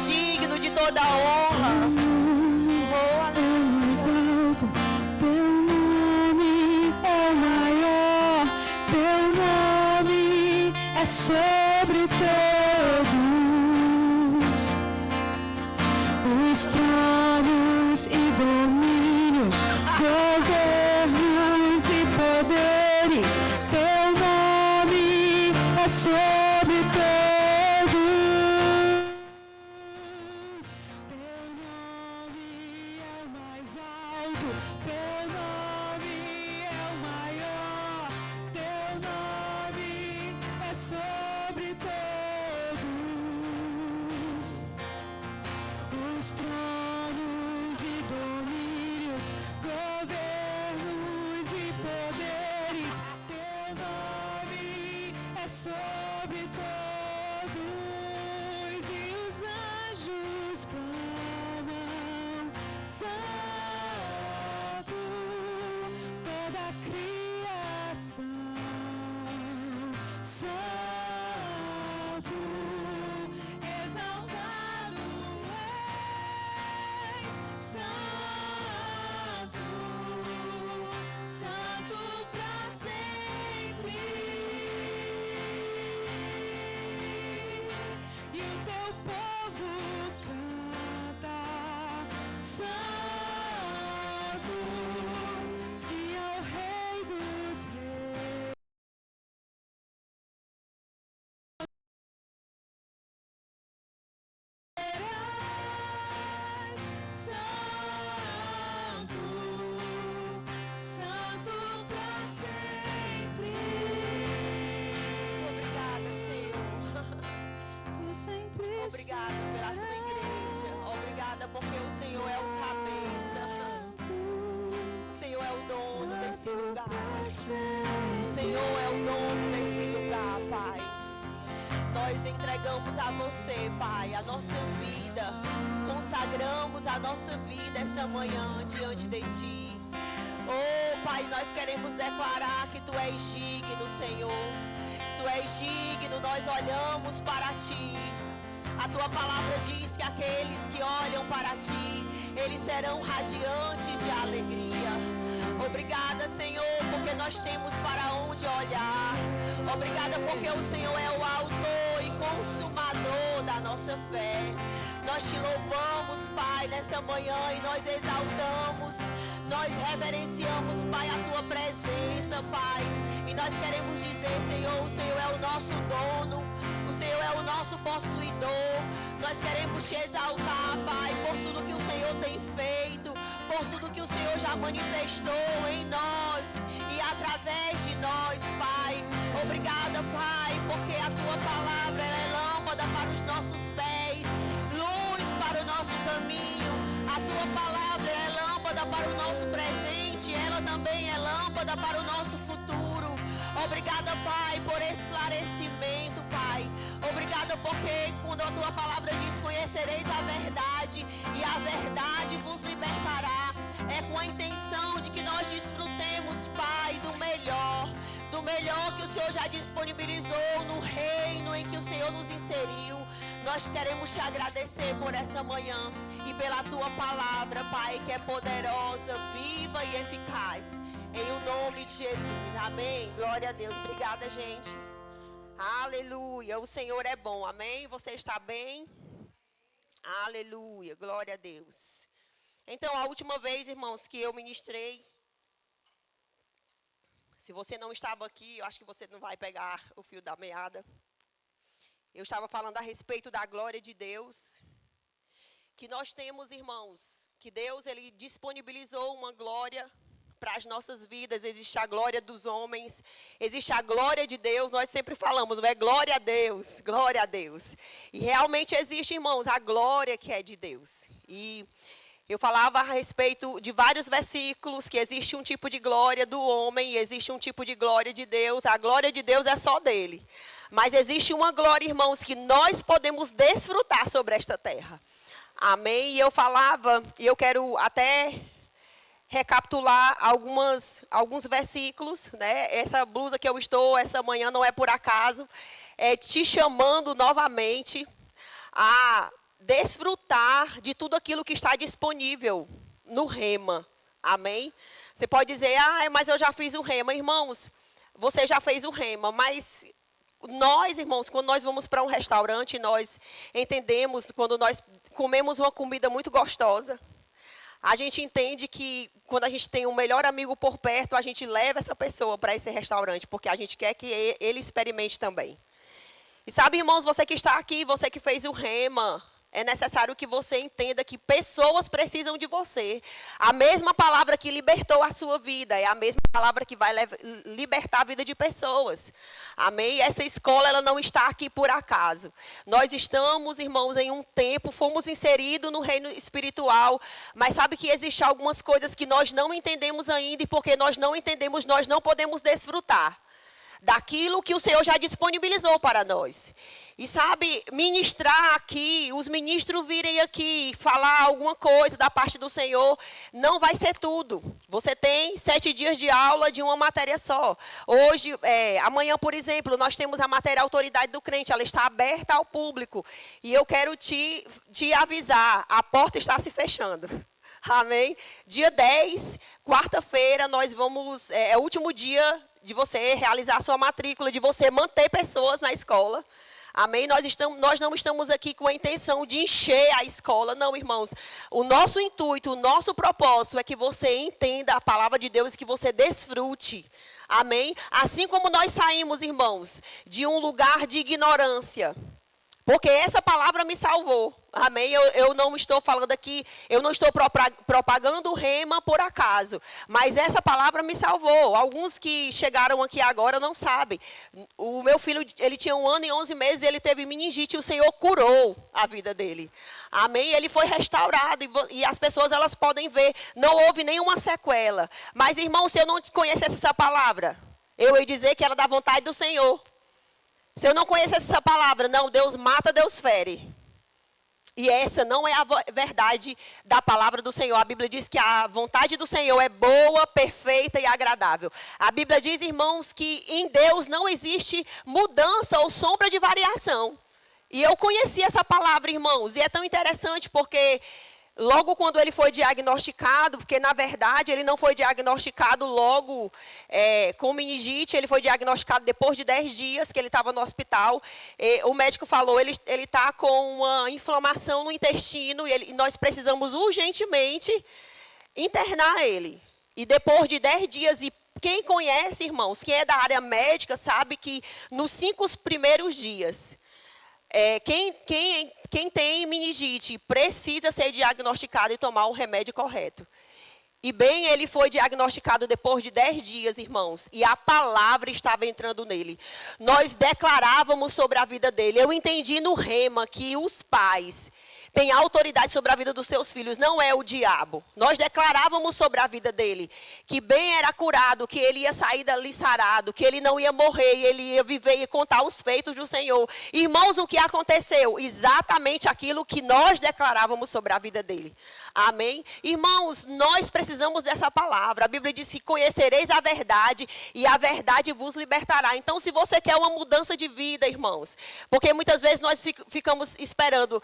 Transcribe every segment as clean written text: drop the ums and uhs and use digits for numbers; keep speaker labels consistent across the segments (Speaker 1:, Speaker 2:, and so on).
Speaker 1: digno de toda a honra. Oh, aleluia.
Speaker 2: Teu nome é o maior, teu nome é sobre todos os tronos e domínios, governos e poderes. Teu nome é sobre todos. Teu nome é o mais alto, teu nome é o maior, teu nome é sobre todos os tronos e domínios, governos e poderes. Teu nome é sobre todos, e os anjos clamam: Santo, toda a criação, Santo, exaltado és, Santo, Santo pra sempre. E o teu povo canta: Santo, se é o Rei dos Reis. Santo, Santo pra sempre.
Speaker 1: Obrigada, Senhor.
Speaker 2: Tu sempre
Speaker 1: Obrigada pela tua igreja. Obrigada porque o Senhor é o cabeça. O Senhor é o dono desse lugar. O Senhor é o dono desse lugar, Pai. Nós entregamos a você, Pai, a nossa vida. Consagramos a nossa vida essa manhã diante de Ti. Oh, Pai, nós queremos declarar que Tu és digno, Senhor. Tu és digno, nós olhamos para Ti. A Tua palavra diz que aqueles que olham para Ti, eles serão radiantes de alegria. Obrigada, Senhor, porque nós temos para onde olhar. Obrigada porque o Senhor é o autor e consumador da nossa fé. Nós Te louvamos, Pai, nessa manhã, e nós exaltamos, nós reverenciamos, Pai, a Tua presença, Pai. E nós queremos dizer, Senhor, o Senhor é o nosso dono, o Senhor é o nosso possuidor. Nós queremos Te exaltar, Pai, por tudo que o Senhor tem feito, por tudo que o Senhor já manifestou em nós e através de nós, Pai. Obrigada, Pai, porque a Tua palavra ela é lâmpada para os nossos pés, luz para o nosso caminho. A Tua palavra é lâmpada para o nosso presente, ela também é lâmpada para o nosso futuro. Obrigada, Pai, por esclarecimento, Pai. Obrigada porque quando a Tua palavra diz: conhecereis a verdade e a verdade vos libertará. É com a intenção de que nós desfrutemos, Pai, do melhor que o Senhor já disponibilizou no reino em que o Senhor nos inseriu. Nós queremos Te agradecer por essa manhã e pela Tua palavra, Pai, que é poderosa, viva e eficaz. Em o nome de Jesus. Amém. Glória a Deus. Obrigada, gente. Aleluia. O Senhor é bom. Amém. Você está bem? Aleluia. Glória a Deus. Então, a última vez, irmãos, que eu ministrei, se você não estava aqui, eu acho que você não vai pegar o fio da meada. Eu estava falando a respeito da glória de Deus. Que nós temos, irmãos, que Deus, Ele disponibilizou uma glória para as nossas vidas. Existe a glória dos homens, existe a glória de Deus. Nós sempre falamos, não é? Glória a Deus, glória a Deus. E realmente existe, irmãos, a glória que é de Deus. E eu falava a respeito de vários versículos, que existe um tipo de glória do homem e existe um tipo de glória de Deus. A glória de Deus é só dele. Mas existe uma glória, irmãos, que nós podemos desfrutar sobre esta terra. Amém? E eu falava, e eu quero até recapitular alguns versículos, né? Essa blusa que eu estou essa manhã não é por acaso, é te chamando novamente a desfrutar de tudo aquilo que está disponível no rema. Amém? Você pode dizer, mas eu já fiz o rema. Irmãos, você já fez o rema, mas nós, irmãos, quando nós vamos para um restaurante, nós entendemos, quando nós comemos uma comida muito gostosa, a gente entende que quando a gente tem um melhor amigo por perto, a gente leva essa pessoa para esse restaurante, porque a gente quer que ele experimente também. E sabe, irmãos, você que está aqui, você que fez o rema, é necessário que você entenda que pessoas precisam de você. A mesma palavra que libertou a sua vida é a mesma palavra que vai libertar a vida de pessoas. Amém? Essa escola, ela não está aqui por acaso. Nós estamos, irmãos, em um tempo, fomos inseridos no reino espiritual, mas sabe que existem algumas coisas que nós não entendemos ainda, e porque nós não entendemos, nós não podemos desfrutar daquilo que o Senhor já disponibilizou para nós. E sabe, ministrar aqui, os ministros virem aqui falar alguma coisa da parte do Senhor, não vai ser tudo. Você tem 7 dias de aula de uma matéria só. Hoje, amanhã, por exemplo, nós temos a matéria Autoridade do Crente, ela está aberta ao público. E eu quero te avisar, a porta está se fechando. Amém? Dia 10, quarta-feira, nós vamos, é o último dia de você realizar a sua matrícula, de você manter pessoas na escola. Amém? Nós não estamos aqui com a intenção de encher a escola, não, irmãos. O nosso intuito, o nosso propósito é que você entenda a palavra de Deus e que você desfrute. Amém? Assim como nós saímos, irmãos, de um lugar de ignorância. Porque essa palavra me salvou. Amém? Eu não estou falando aqui, eu não estou propagando o rema por acaso. Mas essa palavra me salvou. Alguns que chegaram aqui agora não sabem. O meu filho, ele tinha 1 ano e 11 meses, ele teve meningite e o Senhor curou a vida dele. Amém? Ele foi restaurado e as pessoas, elas podem ver. Não houve nenhuma sequela. Mas, irmão, se eu não conhecesse essa palavra, eu ia dizer que era da vontade do Senhor. Se eu não conhecesse essa palavra, não, Deus mata, Deus fere. E essa não é a verdade da palavra do Senhor. A Bíblia diz que a vontade do Senhor é boa, perfeita e agradável. A Bíblia diz, irmãos, que em Deus não existe mudança ou sombra de variação. E eu conheci essa palavra, irmãos, e é tão interessante porque logo quando ele foi diagnosticado, porque na verdade ele não foi diagnosticado logo com meningite, ele foi diagnosticado depois de 10 dias que ele estava no hospital. O médico falou, ele está com uma inflamação no intestino e nós precisamos urgentemente internar ele. E depois de 10 dias, e quem conhece, irmãos, quem é da área médica, sabe que nos 5 primeiros dias, quem tem meningite precisa ser diagnosticado e tomar o remédio correto. E bem, ele foi diagnosticado depois de 10 dias, irmãos. E a palavra estava entrando nele. Nós declarávamos sobre a vida dele. Eu entendi no rema que os pais têm autoridade sobre a vida dos seus filhos. Não é o diabo. Nós declarávamos sobre a vida dele. Que bem era curado, que ele ia sair dali sarado. Que ele não ia morrer, ele ia viver e contar os feitos do Senhor. Irmãos, o que aconteceu? Exatamente aquilo que nós declarávamos sobre a vida dele. Amém? Irmãos, nós precisamos dessa palavra. A Bíblia diz que conhecereis a verdade e a verdade vos libertará. Então, se você quer uma mudança de vida, irmãos, porque muitas vezes nós ficamos esperando,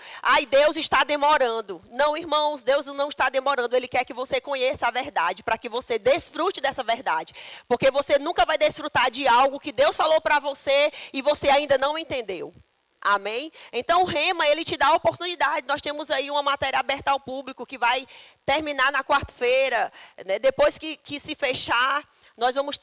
Speaker 1: Deus está demorando. Não, irmãos, Deus não está demorando. Ele quer que você conheça a verdade, para que você desfrute dessa verdade. Porque você nunca vai desfrutar de algo que Deus falou para você e você ainda não entendeu. Amém? Então o rema, ele te dá a oportunidade. Nós temos aí uma matéria aberta ao público que vai terminar na quarta-feira, né? Depois que se fechar, nós vamos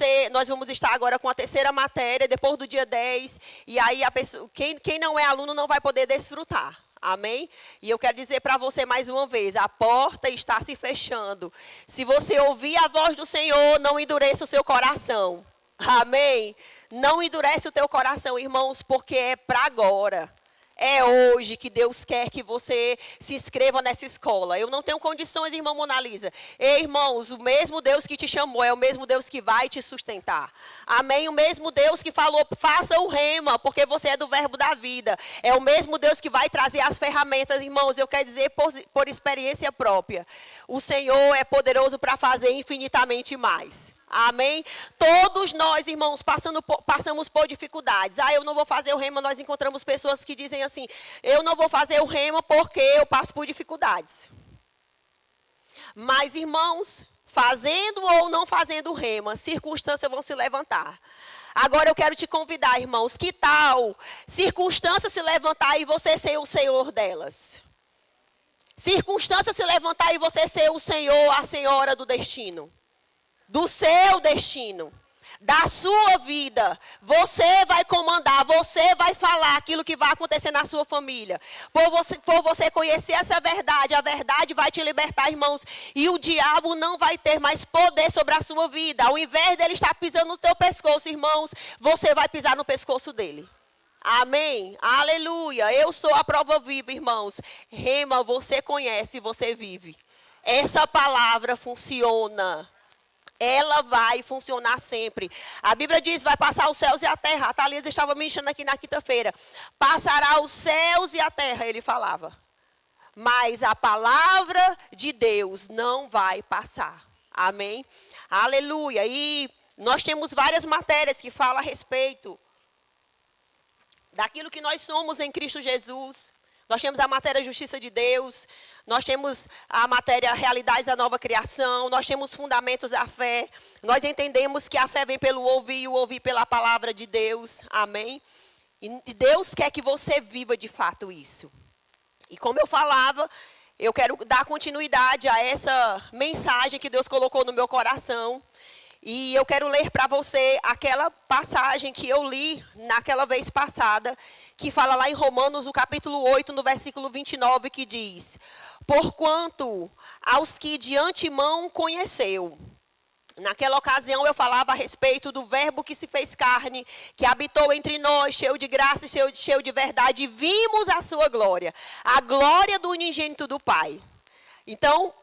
Speaker 1: estar agora com a 3ª matéria, depois do dia 10. E aí a pessoa, quem não é aluno não vai poder desfrutar. Amém? E eu quero dizer para você mais uma vez, a porta está se fechando. Se você ouvir a voz do Senhor, não endureça o seu coração. Amém? Não endurece o teu coração, irmãos, porque é para agora. É hoje que Deus quer que você se inscreva nessa escola. Eu não tenho condições, irmã Mona Lisa. Ei, irmãos, o mesmo Deus que te chamou é o mesmo Deus que vai te sustentar. Amém? O mesmo Deus que falou, faça o rema, porque você é do verbo da vida. É o mesmo Deus que vai trazer as ferramentas, irmãos. Eu quero dizer por experiência própria. O Senhor é poderoso para fazer infinitamente mais. Amém? Todos nós, irmãos, passamos por dificuldades. Eu não vou fazer o rema. Nós encontramos pessoas que dizem assim, eu não vou fazer o rema porque eu passo por dificuldades. Mas, irmãos, fazendo ou não fazendo o rema, circunstâncias vão se levantar. Agora eu quero te convidar, irmãos, que tal circunstâncias se levantar e você ser o senhor delas? Circunstâncias se levantar e você ser o senhor, a senhora do destino. Do seu destino, da sua vida. Você vai comandar, você vai falar aquilo que vai acontecer na sua família. Por você conhecer essa verdade, a verdade vai te libertar, irmãos. E o diabo não vai ter mais poder sobre a sua vida. Ao invés dele estar pisando no teu pescoço, irmãos, você vai pisar no pescoço dele. Amém? Aleluia. Eu sou a prova viva, irmãos. Rema, você conhece, você vive. Essa palavra funciona. Ela vai funcionar sempre. A Bíblia diz, vai passar os céus e a terra. A Thalisa estava me enchendo aqui na quinta-feira. Passará os céus e a terra, ele falava. Mas a palavra de Deus não vai passar. Amém? Aleluia. E nós temos várias matérias que falam a respeito daquilo que nós somos em Cristo Jesus. Nós temos a matéria Justiça de Deus, nós temos a matéria Realidades da Nova Criação, nós temos Fundamentos da Fé. Nós entendemos que a fé vem pelo ouvir e o ouvir pela palavra de Deus. Amém? E Deus quer que você viva de fato isso. E como eu falava, eu quero dar continuidade a essa mensagem que Deus colocou no meu coração. E eu quero ler para você aquela passagem que eu li naquela vez passada, que fala lá em Romanos, o capítulo 8, no versículo 29, que diz: porquanto aos que de antemão conheceu. Naquela ocasião eu falava a respeito do verbo que se fez carne, que habitou entre nós, cheio de graça e cheio de verdade, e vimos a sua glória, a glória do unigênito do Pai. Então,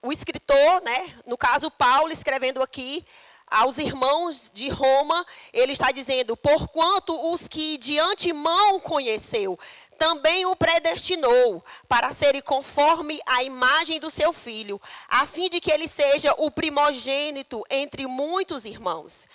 Speaker 1: o escritor, né, no caso Paulo, escrevendo aqui aos irmãos de Roma, ele está dizendo: porquanto os que de antemão conheceu, também o predestinou para serem conforme a imagem do seu filho, a fim de que ele seja o primogênito entre muitos irmãos.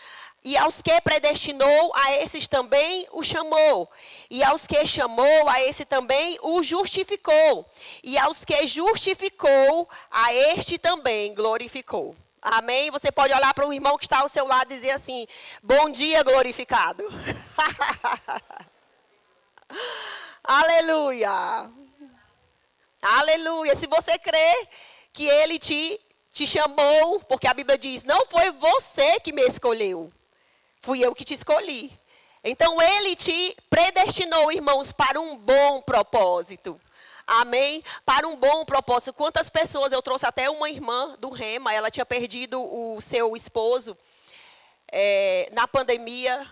Speaker 1: E aos que predestinou, a esses também o chamou. E aos que chamou, a esse também o justificou. E aos que justificou, a este também glorificou. Amém? Você pode olhar para o irmão que está ao seu lado e dizer assim: bom dia, glorificado. Aleluia. Aleluia. Se você crê que ele te chamou, porque a Bíblia diz, não foi você que me escolheu. Fui eu que te escolhi. Então, ele te predestinou, irmãos, para um bom propósito. Amém? Para um bom propósito. Quantas pessoas, eu trouxe até uma irmã do Rema, ela tinha perdido o seu esposo na pandemia.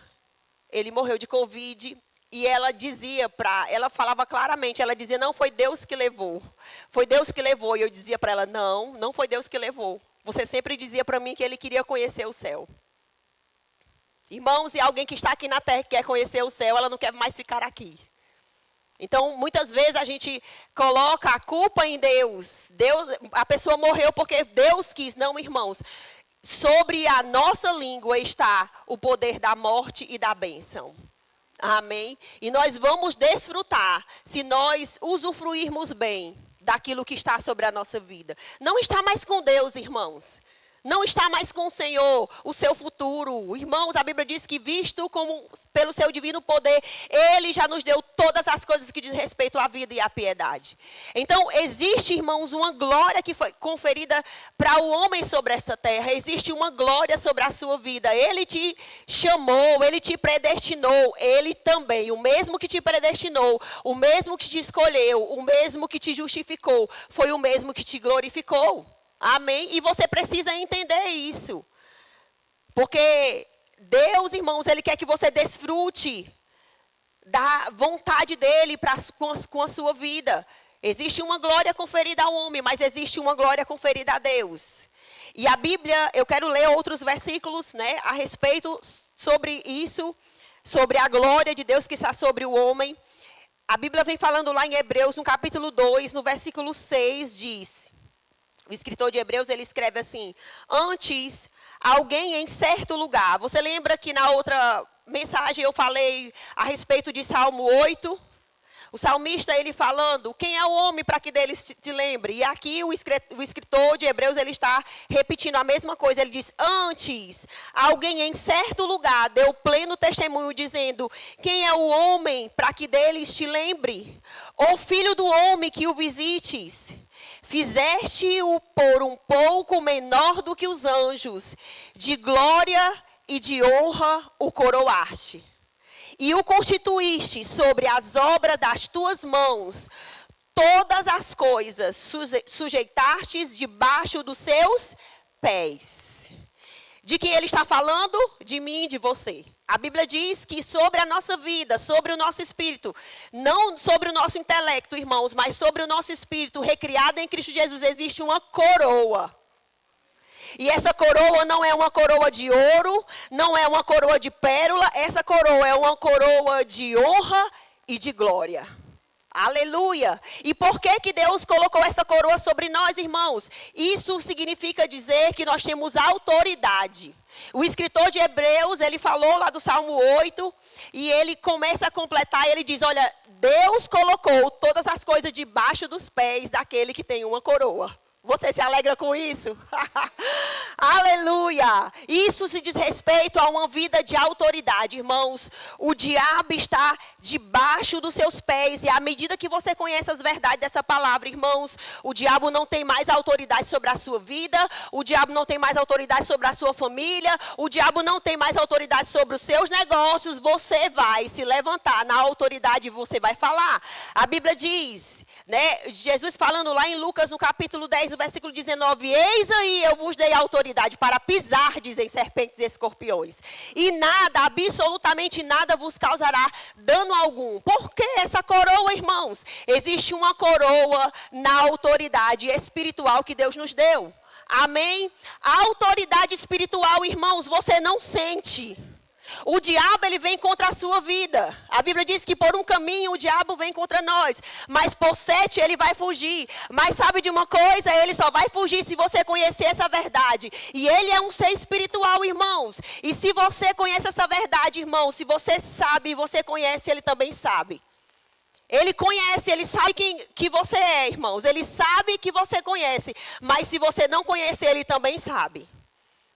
Speaker 1: Ele morreu de Covid. E ela dizia ela falava claramente, ela dizia, não foi Deus que levou. Foi Deus que levou. E eu dizia para ela, não foi Deus que levou. Você sempre dizia para mim que ele queria conhecer o céu. Irmãos, e alguém que está aqui na terra que quer conhecer o céu, ela não quer mais ficar aqui. Então, muitas vezes a gente coloca a culpa em Deus. A pessoa morreu porque Deus quis. Não, irmãos. Sobre a nossa língua está o poder da morte e da bênção. Amém? E nós vamos desfrutar se nós usufruirmos bem daquilo que está sobre a nossa vida. Não está mais com Deus, irmãos. Não está mais com o Senhor, o seu futuro. Irmãos, a Bíblia diz que visto como pelo seu divino poder, Ele já nos deu todas as coisas que diz respeito à vida e à piedade. Então, existe, irmãos, uma glória que foi conferida para o homem sobre esta terra. Existe uma glória sobre a sua vida. Ele te chamou, Ele te predestinou. Ele também, o mesmo que te predestinou, o mesmo que te escolheu, o mesmo que te justificou, foi o mesmo que te glorificou. Amém? E você precisa entender isso. Porque Deus, irmãos, Ele quer que você desfrute da vontade dEle com a sua vida. Existe uma glória conferida ao homem, mas existe uma glória conferida a Deus. E a Bíblia, eu quero ler outros versículos, né, a respeito sobre isso, sobre a glória de Deus que está sobre o homem. A Bíblia vem falando lá em Hebreus, no capítulo 2, no versículo 6, diz... O escritor de Hebreus, ele escreve assim: antes, alguém em certo lugar. Você lembra que na outra mensagem eu falei a respeito de Salmo 8? O salmista, ele falando, quem é o homem para que dele te lembre? E aqui o escritor de Hebreus, ele está repetindo a mesma coisa. Ele diz, antes, alguém em certo lugar deu pleno testemunho, dizendo, quem é o homem para que deles te lembre? Ou filho do homem que o visites? Fizeste-o por um pouco menor do que os anjos, de glória e de honra o coroaste. E o constituíste sobre as obras das tuas mãos, todas as coisas sujeitastes debaixo dos seus pés. De quem ele está falando? De mim e de você. A Bíblia diz que sobre a nossa vida, sobre o nosso espírito, não sobre o nosso intelecto, irmãos, mas sobre o nosso espírito recriado em Cristo Jesus, existe uma coroa. E essa coroa não é uma coroa de ouro, não é uma coroa de pérola, essa coroa é uma coroa de honra e de glória. Aleluia! E por que Deus colocou essa coroa sobre nós, irmãos? Isso significa dizer que nós temos autoridade. O escritor de Hebreus, ele falou lá do Salmo 8, e ele começa a completar, e ele diz, olha, Deus colocou todas as coisas debaixo dos pés daquele que tem uma coroa. Você se alegra com isso? Aleluia! Isso se diz respeito a uma vida de autoridade, irmãos. O diabo está debaixo dos seus pés. E à medida que você conhece as verdades dessa palavra, irmãos, o diabo não tem mais autoridade sobre a sua vida. O diabo não tem mais autoridade sobre a sua família. O diabo não tem mais autoridade sobre os seus negócios. Você vai se levantar na autoridade e você vai falar. A Bíblia diz, né? Jesus falando lá em Lucas, no capítulo 10, no versículo 19, eis aí eu vos dei autoridade para pisardes em serpentes e escorpiões, e nada, absolutamente nada vos causará dano algum. Por que essa coroa, irmãos? Existe uma coroa na autoridade espiritual que Deus nos deu. Amém? A autoridade espiritual, irmãos, você não sente. O diabo, ele vem contra a sua vida. A Bíblia diz que por um caminho o diabo vem contra nós, mas por 7 ele vai fugir. Mas sabe de uma coisa? Ele só vai fugir se você conhecer essa verdade. E ele é um ser espiritual, irmãos. E se você conhece essa verdade, irmãos, se você sabe e você conhece, ele também sabe. Ele conhece, ele sabe que você é, irmãos. Ele sabe que você conhece. Mas se você não conhecer, ele também sabe.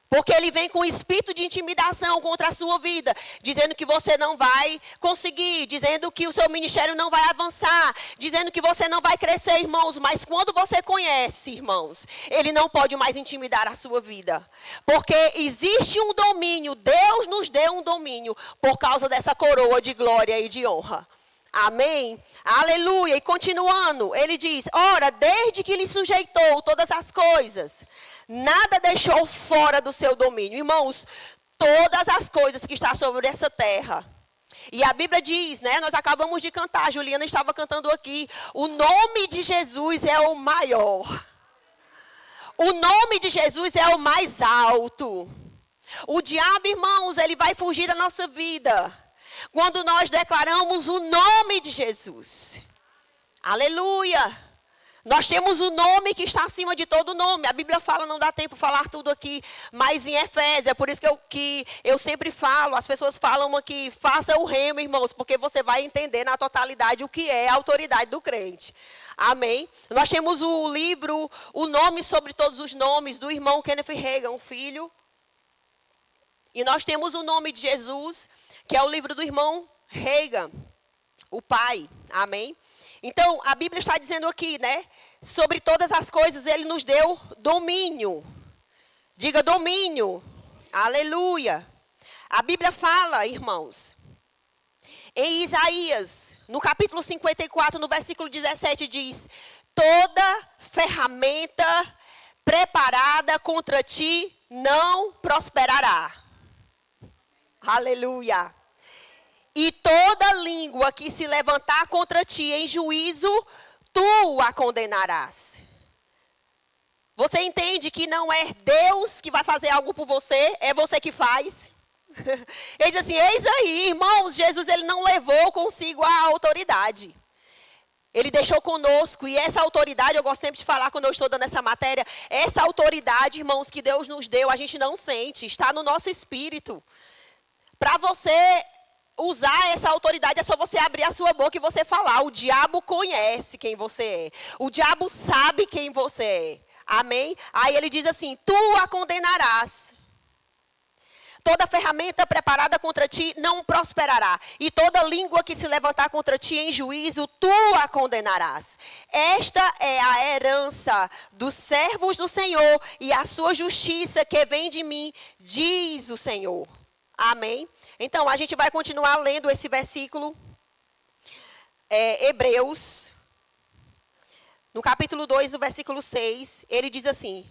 Speaker 1: Porque ele vem com espírito de intimidação contra a sua vida, dizendo que você não vai conseguir, dizendo que o seu ministério não vai avançar, dizendo que você não vai crescer, irmãos. Mas quando você conhece, irmãos, ele não pode mais intimidar a sua vida. Porque existe um domínio, Deus nos deu um domínio por causa dessa coroa de glória e de honra. Amém? Aleluia. E continuando, ele diz, ora, desde que lhe sujeitou todas as coisas, nada deixou fora do seu domínio. Irmãos, todas as coisas que estão sobre essa terra. E a Bíblia diz, né? Nós acabamos de cantar, a Juliana estava cantando aqui. O nome de Jesus é o maior. O nome de Jesus é o mais alto. O diabo, irmãos, ele vai fugir da nossa vida quando nós declaramos o nome de Jesus. Aleluia. Nós temos o nome que está acima de todo nome. A Bíblia fala, não dá tempo de falar tudo aqui, mas em Efésios, é por isso que eu sempre falo, as pessoas falam aqui, faça o remo, irmãos, porque você vai entender na totalidade o que é a autoridade do crente. Amém? Nós temos o livro, o nome sobre todos os nomes, do irmão Kenneth Hagin, o filho. E nós temos o nome de Jesus, que é o livro do irmão Hagin, o pai. Amém? Então, a Bíblia está dizendo aqui, né? Sobre todas as coisas, ele nos deu domínio. Diga domínio. Aleluia. A Bíblia fala, irmãos, em Isaías, no capítulo 54, no versículo 17, diz, toda ferramenta preparada contra ti não prosperará. Aleluia. E toda língua que se levantar contra ti em juízo, tu a condenarás. Você entende que não é Deus que vai fazer algo por você, é você que faz? Ele diz assim, eis aí, irmãos, Jesus ele não levou consigo a autoridade. Ele deixou conosco, e essa autoridade, eu gosto sempre de falar quando eu estou dando essa matéria, essa autoridade, irmãos, que Deus nos deu, a gente não sente, está no nosso espírito. Para você usar essa autoridade, é só você abrir a sua boca e você falar. O diabo conhece quem você é. O diabo sabe quem você é. Amém? Aí ele diz assim, tu a condenarás. Toda ferramenta preparada contra ti não prosperará. E toda língua que se levantar contra ti em juízo, tu a condenarás. Esta é a herança dos servos do Senhor e a sua justiça que vem de mim, diz o Senhor. Amém? Então, a gente vai continuar lendo esse versículo. Hebreus, no capítulo 2, no versículo 6, ele diz assim,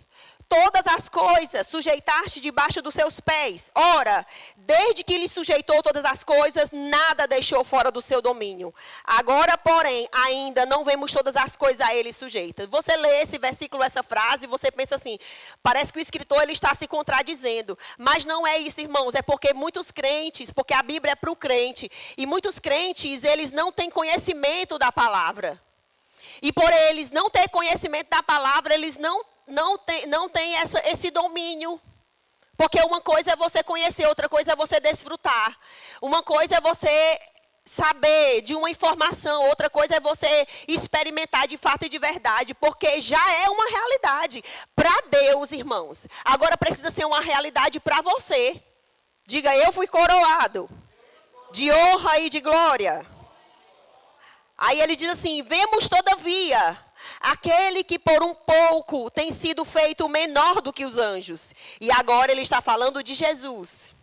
Speaker 1: todas as coisas sujeitaste debaixo dos seus pés. Ora, desde que lhe sujeitou todas as coisas, nada deixou fora do seu domínio. Agora, porém, ainda não vemos todas as coisas a ele sujeitas. Você lê esse versículo, essa frase, você pensa assim, parece que o escritor ele está se contradizendo. Mas não é isso, irmãos, é porque muitos crentes, porque a Bíblia é para o crente, e muitos crentes, eles não têm conhecimento da palavra. E por eles não ter conhecimento da palavra, eles não tem esse domínio. Porque uma coisa é você conhecer, outra coisa é você desfrutar. Uma coisa é você saber de uma informação, outra coisa é você experimentar de fato e de verdade. Porque já é uma realidade para Deus, irmãos. Agora precisa ser uma realidade para você. Diga, eu fui coroado de honra e de glória. Aí ele diz assim, vemos todavia aquele que por um pouco tem sido feito menor do que os anjos. E agora ele está falando de Jesus.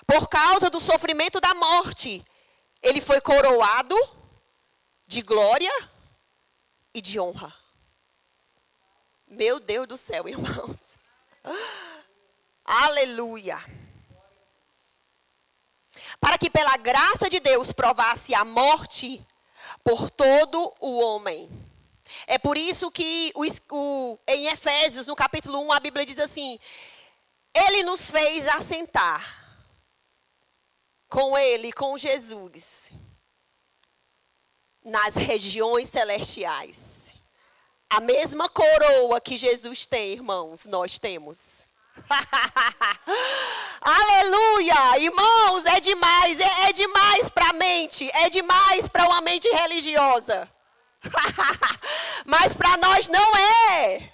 Speaker 1: Por causa do sofrimento da morte, ele foi coroado de glória e de honra. Meu Deus do céu, irmãos. Aleluia. Para que pela graça de Deus provasse a morte por todo o homem. É por isso que em Efésios, no capítulo 1, a Bíblia diz assim, ele nos fez assentar com ele, com Jesus, nas regiões celestiais. A mesma coroa que Jesus tem, irmãos, nós temos. Aleluia, irmãos, é demais, é demais para a mente, é demais para uma mente religiosa. Mas para nós não é.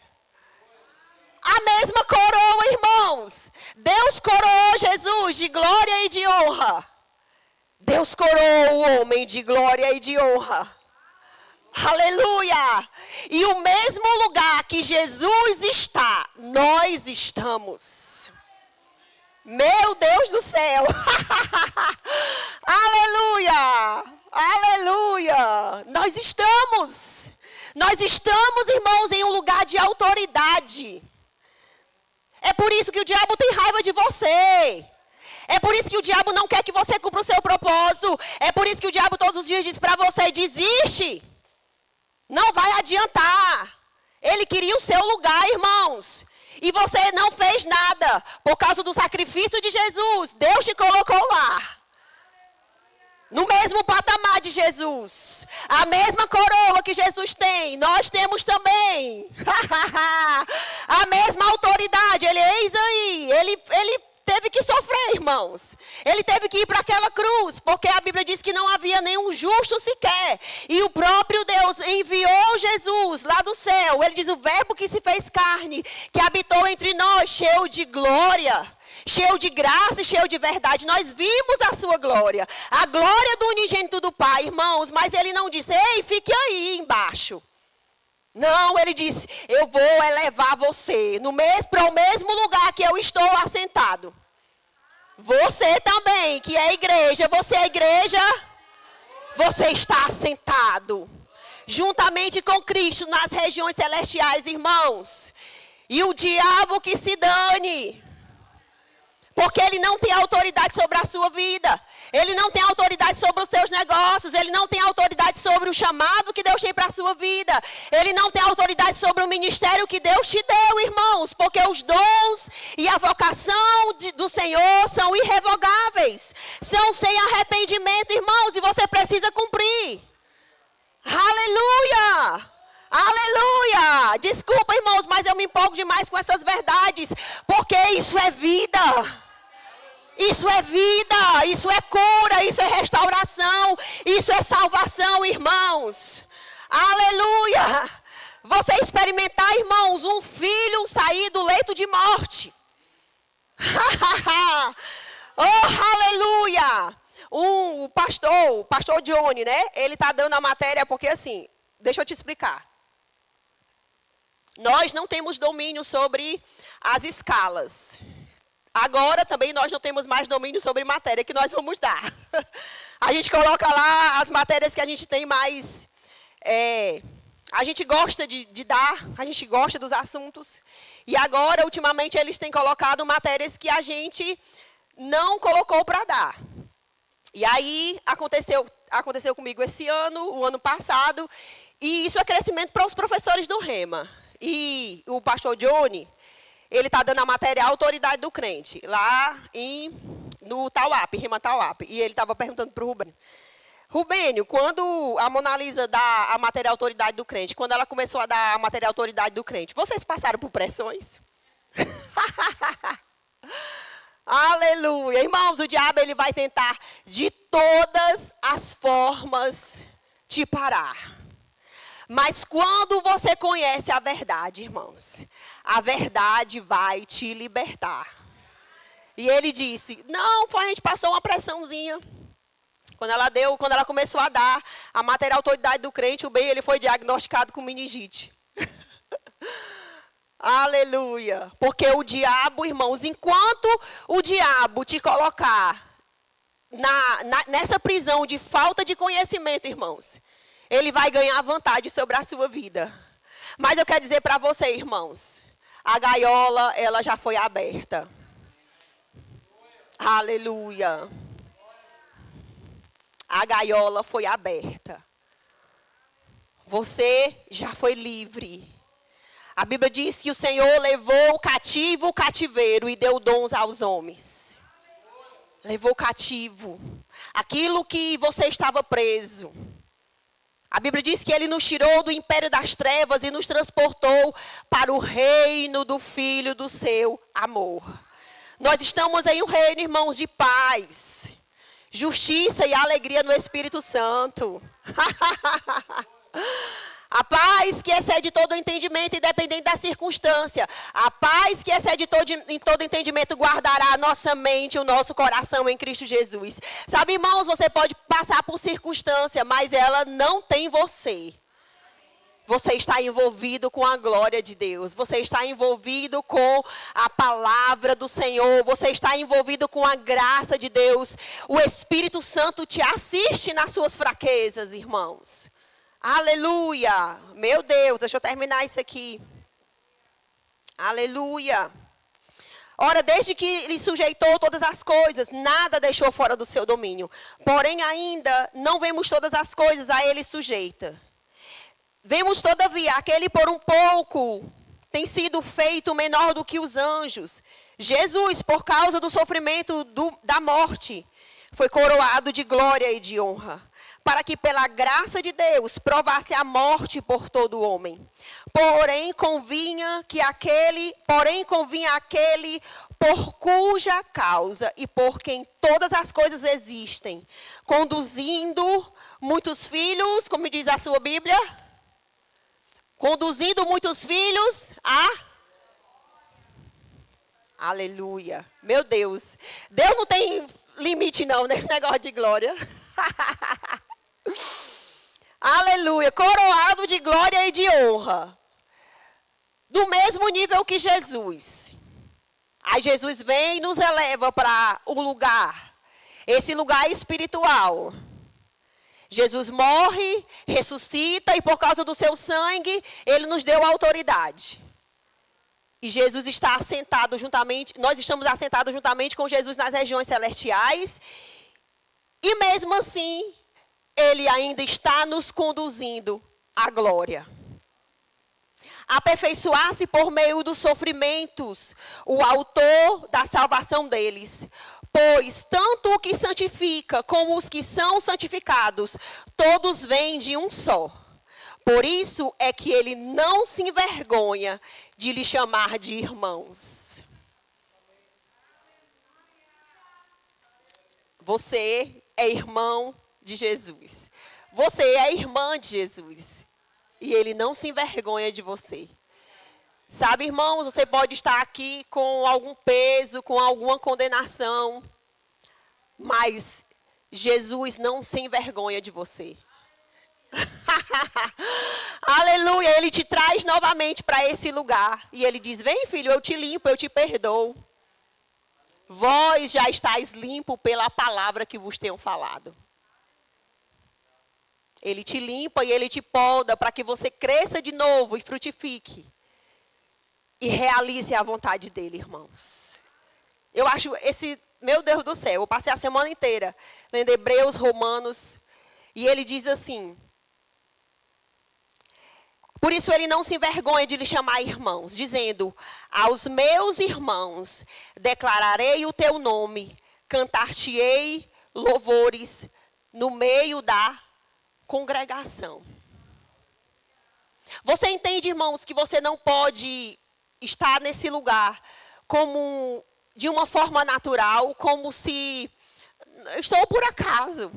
Speaker 1: A mesma coroa, irmãos. Deus coroou Jesus de glória e de honra. Deus coroou o homem de glória e de honra. Aleluia! E o mesmo lugar que Jesus está, nós estamos. Meu Deus do céu! Aleluia! Aleluia! Nós estamos, irmãos, em um lugar de autoridade. É por isso que o diabo tem raiva de você. É por isso que o diabo não quer que você cumpra o seu propósito. É por isso que o diabo todos os dias diz para você, desiste. Não vai adiantar. Ele queria o seu lugar, irmãos. E você não fez nada. Por causa do sacrifício de Jesus. Deus te colocou lá. No mesmo patamar de Jesus. A mesma coroa que Jesus tem. Nós temos também. A mesma autoridade. Ele, eis aí. Ele teve que sofrer, irmãos. Ele teve que ir para aquela cruz, porque a Bíblia diz que não havia nenhum justo sequer. E o próprio Deus enviou Jesus lá do céu. Ele diz, o verbo que se fez carne, que habitou entre nós, cheio de glória, cheio de graça e cheio de verdade. Nós vimos a sua glória. A glória do unigênito do Pai, irmãos. Mas ele não disse, ei, fique aí embaixo. Não, ele disse, eu vou elevar você para o mesmo lugar que eu estou assentado. Você também, que é igreja, você é igreja, você está assentado. Juntamente com Cristo nas regiões celestiais, irmãos. E o diabo que se dane. Porque ele não tem autoridade sobre a sua vida. Ele não tem autoridade sobre os seus negócios. Ele não tem autoridade sobre o chamado que Deus tem para a sua vida. Ele não tem autoridade sobre o ministério que Deus te deu, irmãos. Porque os dons e a vocação do Senhor são irrevogáveis. São sem arrependimento, irmãos. E você precisa cumprir. Aleluia! Aleluia! Desculpa, irmãos, mas eu me empolgo demais com essas verdades, porque isso é vida. Isso é vida, isso é cura, isso é restauração, isso é salvação, irmãos. Aleluia! Você experimentar, irmãos, um filho sair do leito de morte. Oh, aleluia! O pastor Johnny, né? Ele está dando a matéria porque assim, deixa eu te explicar. Nós não temos domínio sobre as escalas. Agora também nós não temos mais domínio sobre matéria que nós vamos dar. A gente coloca lá as matérias que a gente tem mais... a gente gosta de dar, a gente gosta dos assuntos. E agora, ultimamente, eles têm colocado matérias que a gente não colocou para dar. E aí, aconteceu comigo esse ano, o ano passado. E isso é crescimento para os professores do Rema. E o pastor Johnny, ele está dando a matéria Autoridade do Crente, lá no Tauap, Rema Tauap. E ele estava perguntando para o Rubênio. Rubênio, quando a Mona Lisa dá a matéria Autoridade do Crente, quando ela começou a dar a matéria Autoridade do Crente, vocês passaram por pressões? Aleluia. Irmãos, o diabo ele vai tentar de todas as formas te parar. Mas quando você conhece a verdade, irmãos, a verdade vai te libertar. E ele disse, não, a gente passou uma pressãozinha. Quando ela começou a dar a matéria Autoridade do Crente, o bem ele foi diagnosticado com meningite. Aleluia. Porque o diabo, irmãos, enquanto o diabo te colocar nessa prisão de falta de conhecimento, irmãos, ele vai ganhar vantagem sobre a sua vida. Mas eu quero dizer para você, irmãos, a gaiola, ela já foi aberta. Aleluia. A gaiola foi aberta. Você já foi livre. A Bíblia diz que o Senhor levou o cativo o cativeiro e deu dons aos homens. Levou cativo. Aquilo que você estava preso. A Bíblia diz que Ele nos tirou do império das trevas e nos transportou para o reino do Filho do seu amor. Nós estamos em um reino, irmãos, de paz, justiça e alegria no Espírito Santo. A paz que excede todo o entendimento, independente da circunstância. A paz que excede todo entendimento guardará a nossa mente, o nosso coração em Cristo Jesus. Sabe, irmãos, você pode passar por circunstância, mas ela não tem você. Você está envolvido com a glória de Deus. Você está envolvido com a palavra do Senhor. Você está envolvido com a graça de Deus. O Espírito Santo te assiste nas suas fraquezas, irmãos. Aleluia. Meu Deus, deixa eu terminar isso aqui. Aleluia. Ora, desde que lhe sujeitou todas as coisas, nada deixou fora do seu domínio. Porém, ainda não vemos todas as coisas a ele sujeita. Vemos, todavia, aquele por um pouco tem sido feito menor do que os anjos. Jesus, por causa do sofrimento da morte, foi coroado de glória e de honra, para que pela graça de Deus provasse a morte por todo homem. Porém convinha aquele por cuja causa e por quem todas as coisas existem, conduzindo muitos filhos, como diz a sua Bíblia, conduzindo muitos filhos a... Aleluia. Meu Deus. Deus não tem limite não nesse negócio de glória. Aleluia. Coroado de glória e de honra. Do mesmo nível que Jesus. Aí Jesus vem e nos eleva para um lugar. Esse lugar espiritual. Jesus morre, ressuscita e por causa do seu sangue, Ele nos deu autoridade. E Jesus está assentado juntamente, nós estamos assentados juntamente com Jesus nas regiões celestiais. E mesmo assim, Ele ainda está nos conduzindo à glória. Aperfeiçoar-se por meio dos sofrimentos, o autor da salvação deles. Pois tanto o que santifica como os que são santificados, todos vêm de um só. Por isso é que ele não se envergonha de lhe chamar de irmãos. Você é irmão de Jesus. Você é irmã de Jesus. E ele não se envergonha de você. Sabe, irmãos, você pode estar aqui com algum peso, com alguma condenação, mas Jesus não se envergonha de você. Aleluia, ele te traz novamente para esse lugar. E ele diz, vem filho, eu te limpo, eu te perdoo. Vós já estáis limpo pela palavra que vos tenho falado. Ele te limpa e ele te poda para que você cresça de novo e frutifique. E realize a vontade dele, irmãos. Eu acho meu Deus do céu, eu passei a semana inteira lendo Hebreus, Romanos, e ele diz assim, por isso ele não se envergonha de lhe chamar irmãos, dizendo, aos meus irmãos declararei o teu nome, cantar-te-ei louvores no meio da congregação. Você entende, irmãos, que você não pode estar nesse lugar como de uma forma natural, como se estou por acaso.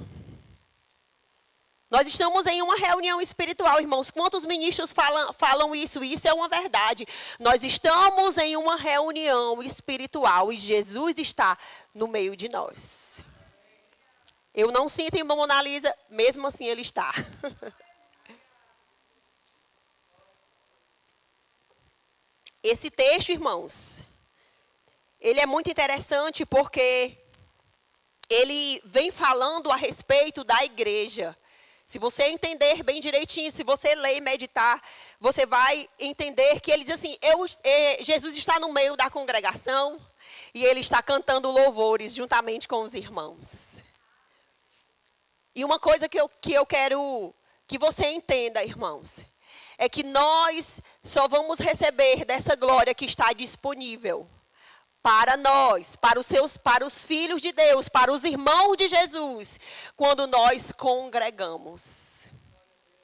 Speaker 1: Nós estamos em uma reunião espiritual, irmãos. Quantos ministros falam isso? Isso é uma verdade. Nós estamos em uma reunião espiritual e Jesus está no meio de nós. Eu não sinto irmã Mona Lisa, mesmo assim ele está. Esse texto, irmãos, ele é muito interessante porque ele vem falando a respeito da igreja. Se você entender bem direitinho, se você ler e meditar, você vai entender que ele diz assim, Jesus está no meio da congregação e ele está cantando louvores juntamente com os irmãos. E uma coisa que eu quero que você entenda, irmãos, é que nós só vamos receber dessa glória que está disponível para nós, para os filhos de Deus, para os irmãos de Jesus, quando nós congregamos.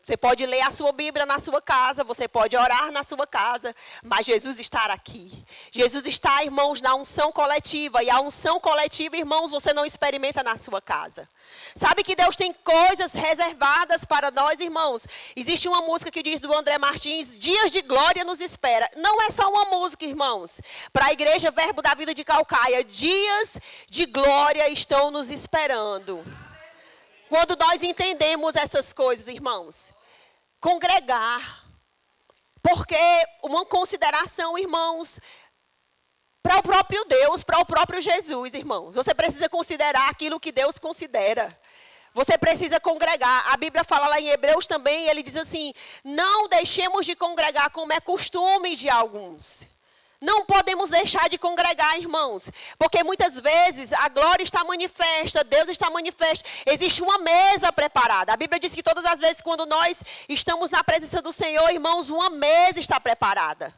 Speaker 1: Você pode ler a sua Bíblia na sua casa, você pode orar na sua casa, mas Jesus está aqui. Jesus está, irmãos, na unção coletiva. E a unção coletiva, irmãos, você não experimenta na sua casa. Sabe que Deus tem coisas reservadas para nós, irmãos? Existe uma música que diz do André Martins, dias de glória nos espera. Não é só uma música, irmãos. Para a igreja Verbo da Vida de Caucaia, dias de glória estão nos esperando. Quando nós entendemos essas coisas, irmãos, congregar, porque uma consideração, irmãos, para o próprio Deus, para o próprio Jesus, irmãos. Você precisa considerar aquilo que Deus considera. Você precisa congregar. A Bíblia fala lá em Hebreus também, ele diz assim, não deixemos de congregar como é costume de alguns. Não podemos deixar de congregar, irmãos, porque muitas vezes a glória está manifesta, Deus está manifesto, existe uma mesa preparada. A Bíblia diz que todas as vezes quando nós estamos na presença do Senhor, irmãos, uma mesa está preparada.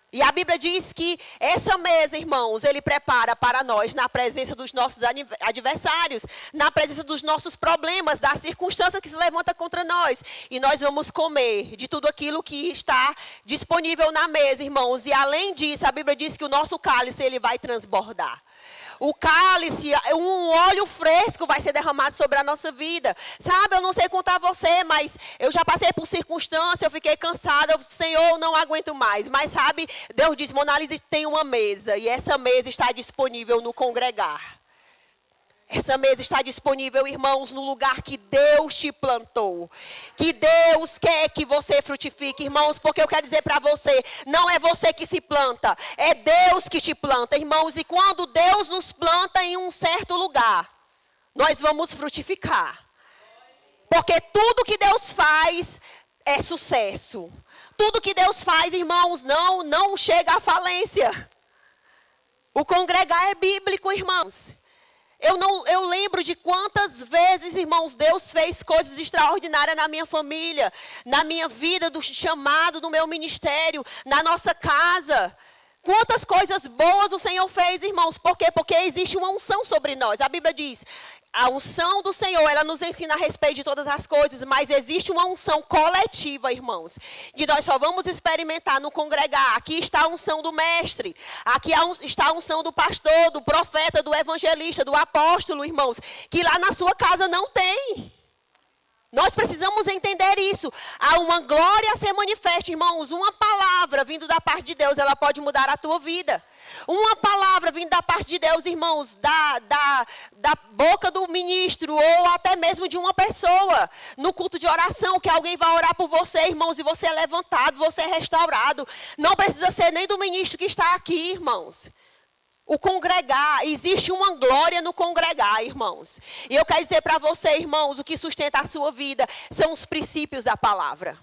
Speaker 1: E a Bíblia diz que essa mesa, irmãos, ele prepara para nós na presença dos nossos adversários, na presença dos nossos problemas, das circunstâncias que se levantam contra nós. E nós vamos comer de tudo aquilo que está disponível na mesa, irmãos. E além disso, a Bíblia diz que o nosso cálice, ele vai transbordar. O cálice, um óleo fresco vai ser derramado sobre a nossa vida. Sabe, eu não sei contar você, mas eu já passei por circunstâncias, eu fiquei cansada, Senhor, não aguento mais. Mas sabe, Deus diz, Mona Lisa tem uma mesa, e essa mesa está disponível no congregar. Essa mesa está disponível, irmãos, no lugar que Deus te plantou. Que Deus quer que você frutifique, irmãos, porque eu quero dizer para você, não é você que se planta, é Deus que te planta, irmãos. E quando Deus nos planta em um certo lugar, nós vamos frutificar. Porque tudo que Deus faz é sucesso. Tudo que Deus faz, irmãos, não chega à falência. O congregar é bíblico, irmãos. Eu lembro de quantas vezes, irmãos, Deus fez coisas extraordinárias na minha família, na minha vida, do chamado, do meu ministério, na nossa casa. Quantas coisas boas o Senhor fez, irmãos. Por quê? Porque existe uma unção sobre nós. A Bíblia diz, a unção do Senhor, ela nos ensina a respeito de todas as coisas, mas existe uma unção coletiva, irmãos, que nós só vamos experimentar no congregar. Aqui está a unção do mestre, aqui está a unção do pastor, do profeta, do evangelista, do apóstolo, irmãos, que lá na sua casa não tem. Nós precisamos entender isso. Há uma glória a ser manifesta, irmãos. Uma palavra vindo da parte de Deus, ela pode mudar a tua vida. Uma palavra vindo da parte de Deus, irmãos, da boca do ministro, ou até mesmo de uma pessoa, no culto de oração, que alguém vai orar por você, irmãos, e você é levantado, você é restaurado. Não precisa ser nem do ministro que está aqui, irmãos. O congregar, existe uma glória no congregar, irmãos. E eu quero dizer para você, irmãos, o que sustenta a sua vida são os princípios da palavra.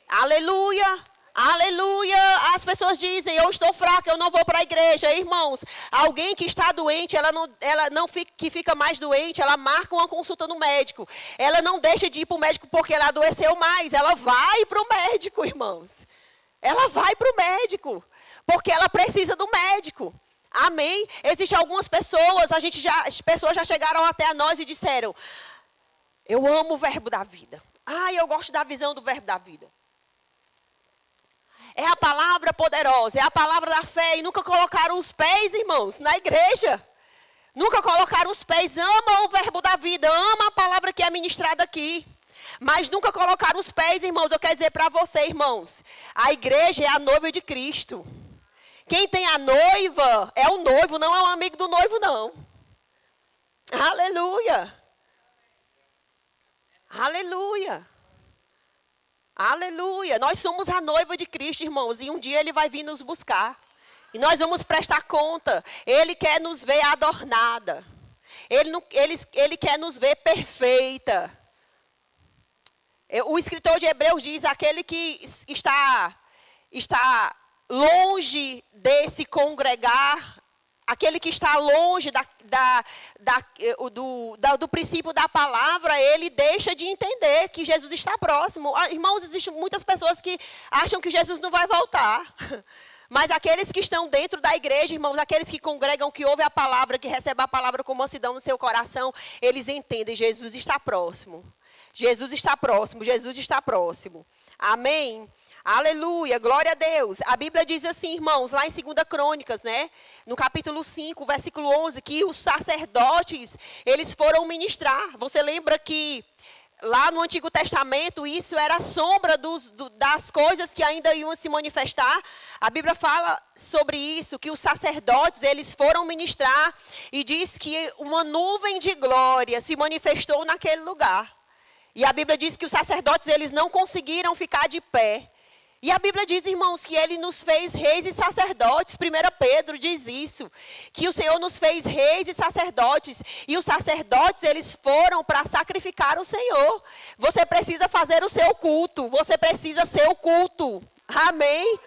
Speaker 1: Aleluia, aleluia. As pessoas dizem, eu estou fraca, eu não vou para a igreja. Irmãos, alguém que está doente, ela não fica, que fica mais doente, ela marca uma consulta no médico. Ela não deixa de ir para o médico porque ela adoeceu mais. Ela vai para o médico, irmãos. Ela vai para o médico, porque ela precisa do médico. Amém? Existem algumas pessoas, as pessoas já chegaram até nós e disseram, eu amo o verbo da vida. Eu gosto da visão do verbo da vida. É a palavra poderosa, é a palavra da fé. E nunca colocaram os pés, irmãos, na igreja. Nunca colocaram os pés. Ama o verbo da vida, ama a palavra que é ministrada aqui. Mas nunca colocaram os pés, irmãos. Eu quero dizer para você, irmãos, a igreja é a noiva de Cristo. Quem tem a noiva é o noivo, não é um amigo do noivo, não. Aleluia. Aleluia. Aleluia. Nós somos a noiva de Cristo, irmãos. E um dia Ele vai vir nos buscar. E nós vamos prestar conta. Ele quer nos ver adornada. Ele quer nos ver perfeita. O escritor de Hebreus diz, aquele que está longe desse congregar, aquele que está longe do princípio da palavra, ele deixa de entender que Jesus está próximo. Irmãos, existem muitas pessoas que acham que Jesus não vai voltar. Mas aqueles que estão dentro da igreja, irmãos, aqueles que congregam, que ouvem a palavra, que recebem a palavra com mansidão no seu coração, eles entendem, Jesus está próximo. Jesus está próximo, Jesus está próximo. Amém? Aleluia, glória a Deus. A Bíblia diz assim, irmãos, lá em 2 Crônicas, né? No capítulo 5, versículo 11, que os sacerdotes, eles foram ministrar. Você lembra que lá no Antigo Testamento, isso era a sombra das coisas que ainda iam se manifestar? A Bíblia fala sobre isso, que os sacerdotes, eles foram ministrar, e diz que uma nuvem de glória se manifestou naquele lugar. E a Bíblia diz que os sacerdotes, eles não conseguiram ficar de pé. E a Bíblia diz, irmãos, que Ele nos fez reis e sacerdotes. 1 Pedro diz isso, que o Senhor nos fez reis e sacerdotes. E os sacerdotes, eles foram para sacrificar o Senhor. Você precisa fazer o seu culto. Você precisa ser o culto. Amém?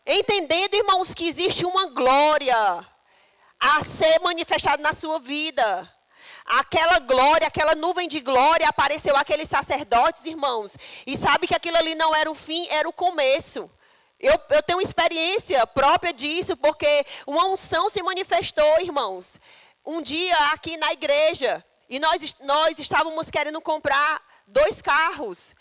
Speaker 1: Entendendo, irmãos, que existe uma glória a ser manifestada na sua vida. Aquela glória, aquela nuvem de glória, apareceu aqueles sacerdotes, irmãos. E sabe que aquilo ali não era o fim, era o começo. Eu tenho experiência própria disso, porque uma unção se manifestou, irmãos. Um dia aqui na igreja, e nós estávamos querendo comprar 2 carros.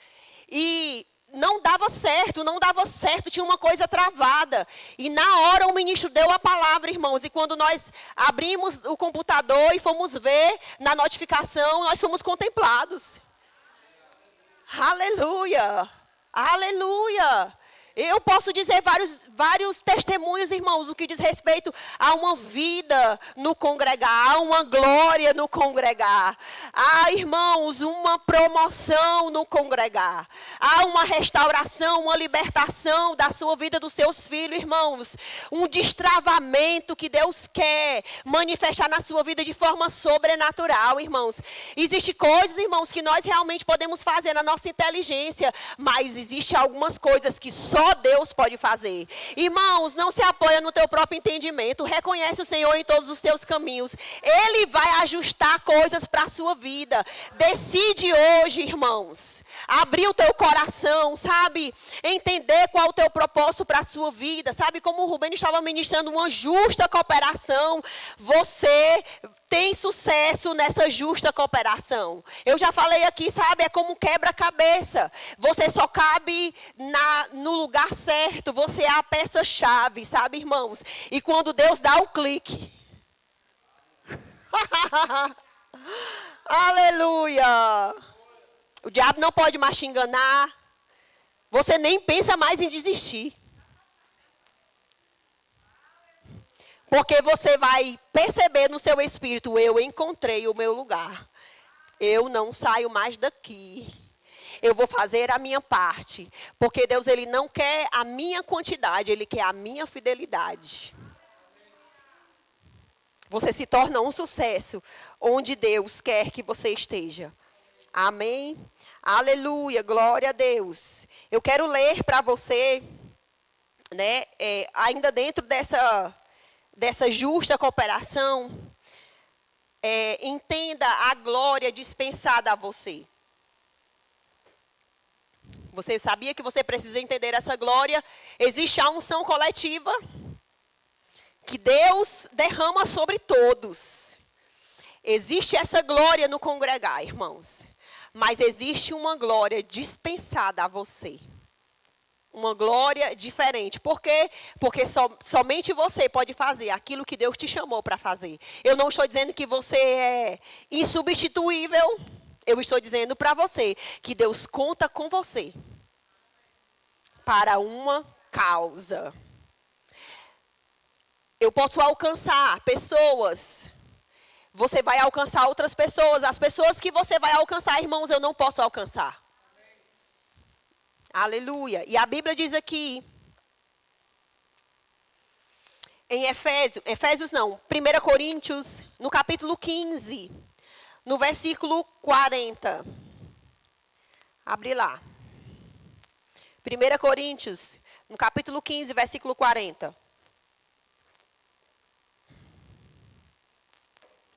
Speaker 1: E não dava certo, tinha uma coisa travada. E na hora o ministro deu a palavra, irmãos. E quando nós abrimos o computador e fomos ver na notificação, nós fomos contemplados. Aleluia, aleluia. Eu posso dizer vários testemunhos, irmãos, do que diz respeito a uma vida no congregar, a uma glória no congregar. Há, irmãos, uma promoção no congregar. Há uma restauração, uma libertação da sua vida, dos seus filhos, irmãos. Um destravamento que Deus quer manifestar na sua vida de forma sobrenatural, irmãos. Existem coisas, irmãos, que nós realmente podemos fazer na nossa inteligência, mas existem algumas coisas que só só Deus pode fazer. Irmãos, não se apoia no teu próprio entendimento. Reconhece o Senhor em todos os teus caminhos. Ele vai ajustar coisas para a sua vida. Decide hoje, irmãos, abrir o teu coração, sabe? Entender qual é o teu propósito para a sua vida. Sabe, como o Rubem estava ministrando uma justa cooperação. Você tem sucesso nessa justa cooperação. Eu já falei aqui, sabe, é como um quebra-cabeça. Você só cabe no lugar certo. Você é a peça-chave, sabe, irmãos? E quando Deus dá o clique. Aleluia! O diabo não pode mais te enganar. Você nem pensa mais em desistir. Porque você vai perceber no seu espírito, eu encontrei o meu lugar. Eu não saio mais daqui. Eu vou fazer a minha parte. Porque Deus, Ele não quer a minha quantidade, Ele quer a minha fidelidade. Você se torna um sucesso onde Deus quer que você esteja. Amém? Aleluia, glória a Deus. Eu quero ler para você, né, ainda dentro dessa justa cooperação, entenda a glória dispensada a você. Você sabia que você precisa entender essa glória? Existe a unção coletiva que Deus derrama sobre todos. Existe essa glória no congregar, irmãos. Mas existe uma glória dispensada a você. Uma glória diferente. Por quê? Porque somente você pode fazer aquilo que Deus te chamou para fazer. Eu não estou dizendo que você é insubstituível. Eu estou dizendo para você que Deus conta com você para uma causa. Eu posso alcançar pessoas. Você vai alcançar outras pessoas. As pessoas que você vai alcançar, irmãos, eu não posso alcançar. Aleluia. E a Bíblia diz aqui, em 1 Coríntios, no capítulo 15, no versículo 40. Abre lá. 1 Coríntios, no capítulo 15, versículo 40.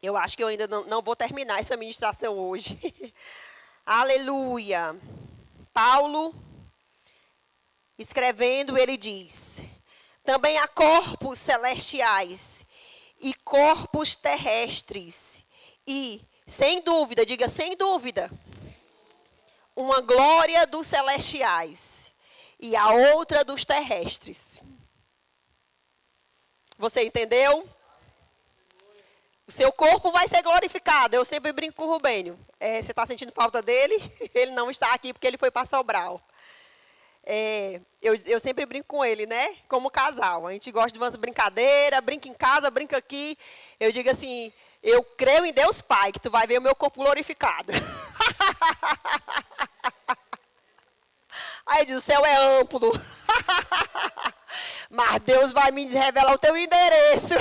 Speaker 1: Eu acho que eu ainda não vou terminar essa ministração hoje. Aleluia. Paulo, escrevendo, ele diz: também há corpos celestiais e corpos terrestres. E, sem dúvida, diga sem dúvida, uma glória dos celestiais e a outra dos terrestres. Você entendeu? O seu corpo vai ser glorificado. Eu sempre brinco com o Rubênio. Você está sentindo falta dele? Ele não está aqui porque ele foi para Sobral. Eu sempre brinco com ele, né? Como casal. A gente gosta de umas brincadeiras, brinca em casa, brinca aqui. Eu digo assim, eu creio em Deus Pai, que tu vai ver o meu corpo glorificado. Aí ele diz, o céu é amplo. Mas Deus vai me revelar o teu endereço.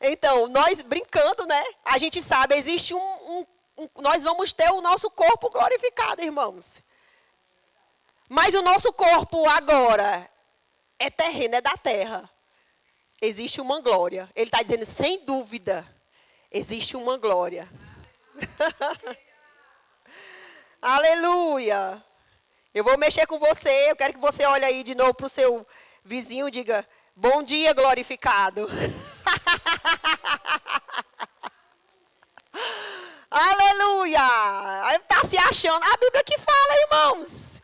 Speaker 1: Então, nós brincando, né? A gente sabe, existe nós vamos ter o nosso corpo glorificado, irmãos. Mas o nosso corpo agora é terreno, é da terra. Existe uma glória. Ele está dizendo, sem dúvida, existe uma glória. Aleluia. Eu vou mexer com você. Eu quero que você olhe aí de novo para o seu vizinho e diga, bom dia, glorificado. Aleluia. Está se achando. A Bíblia que fala, irmãos.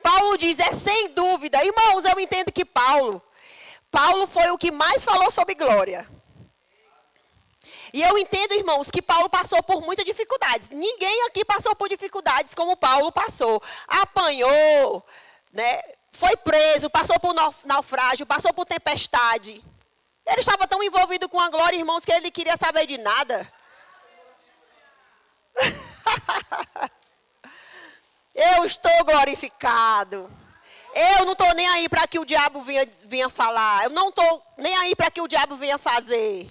Speaker 1: Paulo diz, sem dúvida. Irmãos, eu entendo que Paulo foi o que mais falou sobre glória. E eu entendo, irmãos, que Paulo passou por muitas dificuldades. Ninguém aqui passou por dificuldades como Paulo passou. Apanhou, né? Foi preso, passou por naufrágio, passou por tempestade. Ele estava tão envolvido com a glória, irmãos, que ele não queria saber de nada. Eu estou glorificado. Eu não estou nem aí para que o diabo venha falar. Eu não estou nem aí para que o diabo venha fazer.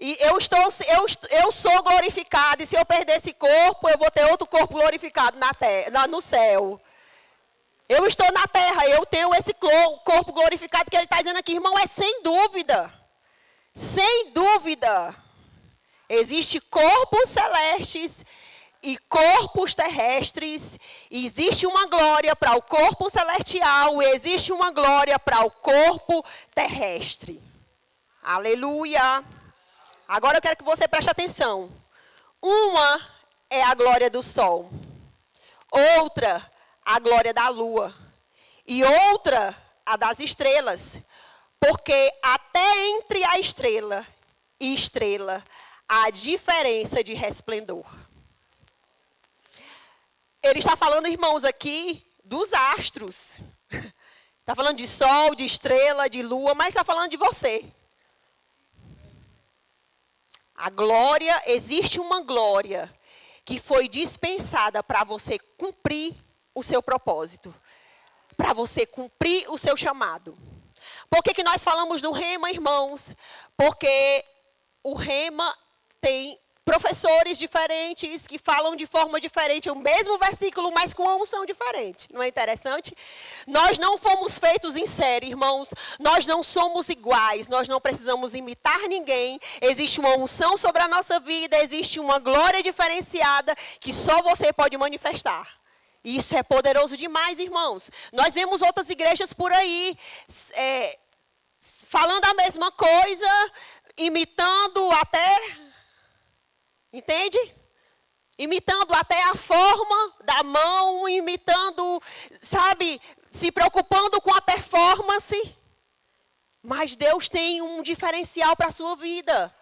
Speaker 1: E eu sou glorificado. E se eu perder esse corpo, eu vou ter outro corpo glorificado na terra, no céu. Eu estou na terra, eu tenho esse corpo glorificado que ele está dizendo aqui. Irmão, é sem dúvida. Sem dúvida. Existem corpos celestes e corpos terrestres. Existe uma glória para o corpo celestial e existe uma glória para o corpo terrestre. Aleluia. Agora eu quero que você preste atenção. Uma é a glória do sol. Outra, a glória da lua. E outra, a das estrelas. Porque até entre a estrela e estrela, há diferença de resplendor. Ele está falando, irmãos, aqui dos astros. Está falando de sol, de estrela, de lua, mas está falando de você. A glória, existe uma glória que foi dispensada para você cumprir o seu propósito. Para você cumprir o seu chamado. Por que nós falamos do rema, irmãos? Porque o rema tem professores diferentes que falam de forma diferente o mesmo versículo, mas com uma unção diferente. Não é interessante? Nós não fomos feitos em série, irmãos. Nós não somos iguais. Nós não precisamos imitar ninguém. Existe uma unção sobre a nossa vida. Existe uma glória diferenciada que só você pode manifestar. Isso é poderoso demais, irmãos. Nós vemos outras igrejas por aí falando a mesma coisa, imitando até... Entende? Imitando até a forma da mão, imitando, sabe, se preocupando com a performance. Mas Deus tem um diferencial para a sua vida.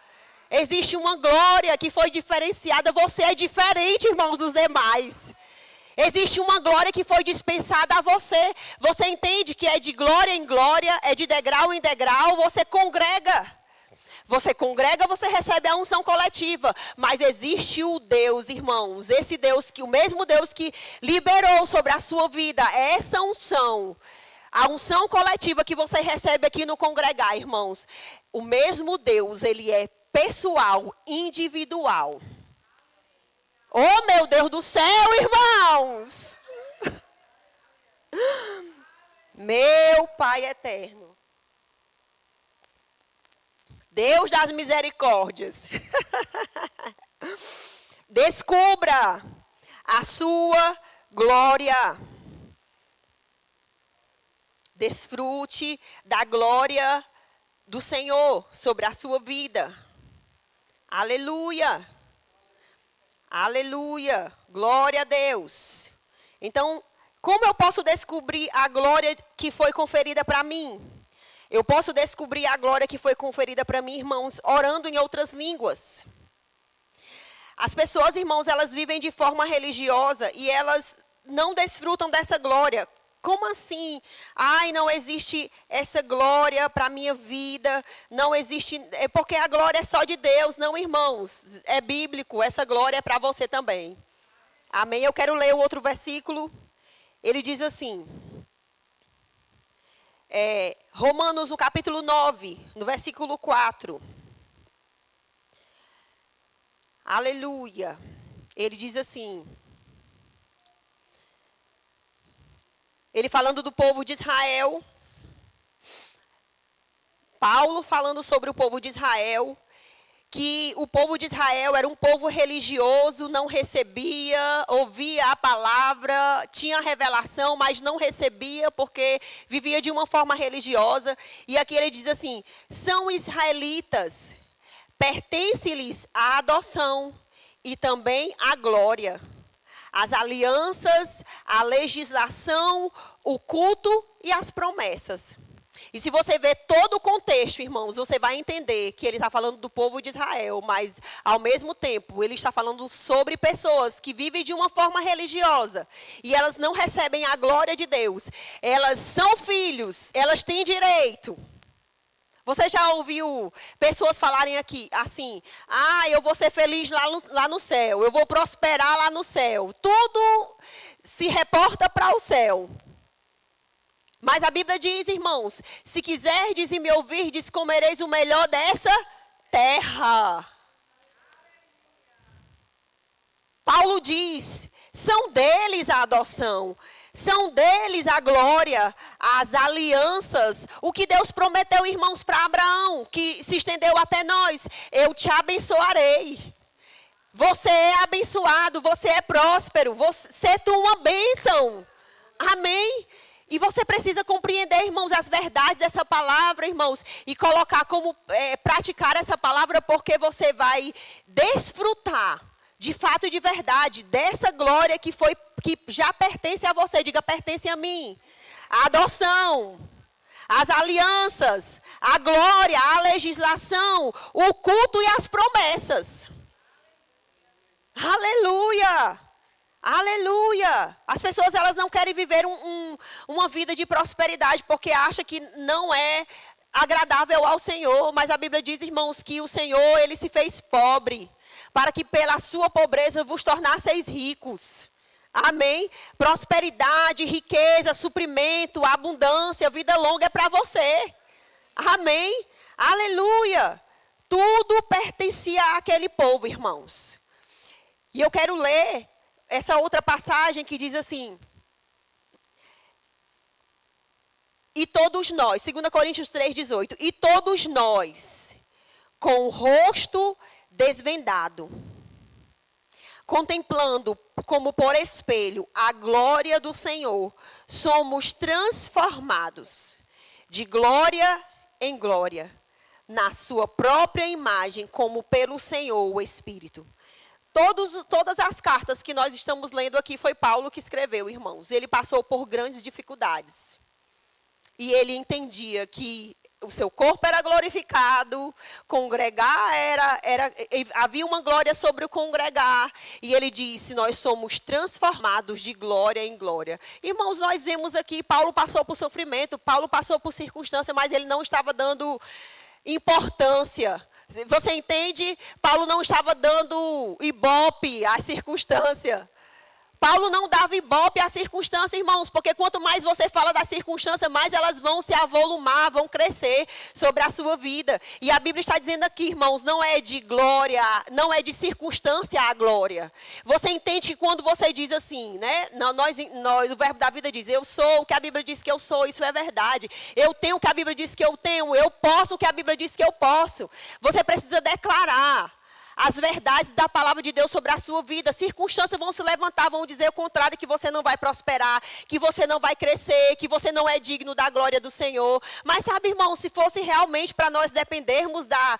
Speaker 1: Existe uma glória que foi diferenciada. Você é diferente, irmãos, dos demais. Existe uma glória que foi dispensada a você. Você entende que é de glória em glória, é de degrau em degrau, você congrega. Você congrega, você recebe a unção coletiva. Mas existe o Deus, irmãos. Esse Deus, o mesmo Deus que liberou sobre a sua vida essa unção. A unção coletiva que você recebe aqui no congregar, irmãos. O mesmo Deus, ele é pessoal, individual. Oh, meu Deus do céu, irmãos. Meu Pai eterno. Deus das misericórdias. Descubra a sua glória. Desfrute da glória do Senhor sobre a sua vida. Aleluia. Aleluia. Glória a Deus. Então, como eu posso descobrir a glória que foi conferida para mim? Eu posso descobrir a glória que foi conferida para mim, irmãos, orando em outras línguas. As pessoas, irmãos, elas vivem de forma religiosa e elas não desfrutam dessa glória. Como assim? Ai, não existe essa glória para a minha vida. Não existe, é porque a glória é só de Deus. Não, irmãos, é bíblico, essa glória é para você também. Amém? Eu quero ler o outro versículo. Ele diz assim... Romanos, no capítulo 9, no versículo 4. Aleluia. Ele diz assim. Ele falando do povo de Israel. Paulo falando sobre o povo de Israel. Que o povo de Israel era um povo religioso, não recebia, ouvia a palavra, tinha revelação, mas não recebia porque vivia de uma forma religiosa. E aqui ele diz assim, são israelitas, pertence-lhes a adoção e também a glória, as alianças, a legislação, o culto e as promessas. E se você ver todo o contexto, irmãos, você vai entender que ele está falando do povo de Israel, mas ao mesmo tempo ele está falando sobre pessoas que vivem de uma forma religiosa e elas não recebem a glória de Deus. Elas são filhos, elas têm direito. Você já ouviu pessoas falarem aqui assim, eu vou ser feliz lá no céu, eu vou prosperar lá no céu. Tudo se reporta para o céu. Mas a Bíblia diz, irmãos, se quiserdes e me ouvirdes, comereis o melhor dessa terra. Paulo diz, são deles a adoção, são deles a glória, as alianças, o que Deus prometeu, irmãos, para Abraão, que se estendeu até nós. Eu te abençoarei. Você é abençoado, você é próspero, você é uma bênção. Amém? E você precisa compreender, irmãos, as verdades dessa palavra, irmãos, e colocar como, praticar essa palavra, porque você vai desfrutar, de fato e de verdade, dessa glória que já pertence a você. Diga, pertence a mim. A adoção, as alianças, a glória, a legislação, o culto e as promessas. Aleluia! Aleluia! As pessoas, elas não querem viver uma vida de prosperidade porque acham que não é agradável ao Senhor. Mas a Bíblia diz, irmãos, que o Senhor, Ele se fez pobre, para que pela sua pobreza vos tornasseis ricos. Amém? Prosperidade, riqueza, suprimento, abundância, vida longa é para você. Amém? Aleluia! Tudo pertencia àquele povo, irmãos. E eu quero ler essa outra passagem que diz assim: e todos nós, 2 Coríntios 3,18, e todos nós, com o rosto desvendado, contemplando como por espelho a glória do Senhor, somos transformados de glória em glória, na sua própria imagem, como pelo Senhor o Espírito. Todas as cartas que nós estamos lendo aqui foi Paulo que escreveu, irmãos. Ele passou por grandes dificuldades. E ele entendia que o seu corpo era glorificado, congregar havia uma glória sobre o congregar. E ele disse, nós somos transformados de glória em glória. Irmãos, nós vemos aqui, Paulo passou por sofrimento, Paulo passou por circunstância, mas ele não estava dando importância. Você entende? Paulo não estava dando ibope à circunstância. Paulo não dava ibope à circunstância, irmãos, porque quanto mais você fala da circunstância, mais elas vão se avolumar, vão crescer sobre a sua vida. E a Bíblia está dizendo aqui, irmãos, não é de glória, não é de circunstância a glória. Você entende que quando você diz assim, né? O verbo da vida diz, eu sou o que a Bíblia diz que eu sou, isso é verdade. Eu tenho o que a Bíblia diz que eu tenho, eu posso o que a Bíblia diz que eu posso. Você precisa declarar as verdades da palavra de Deus sobre a sua vida. Circunstâncias vão se levantar, vão dizer o contrário, que você não vai prosperar, que você não vai crescer, que você não é digno da glória do Senhor. Mas sabe, irmão, se fosse realmente para nós dependermos da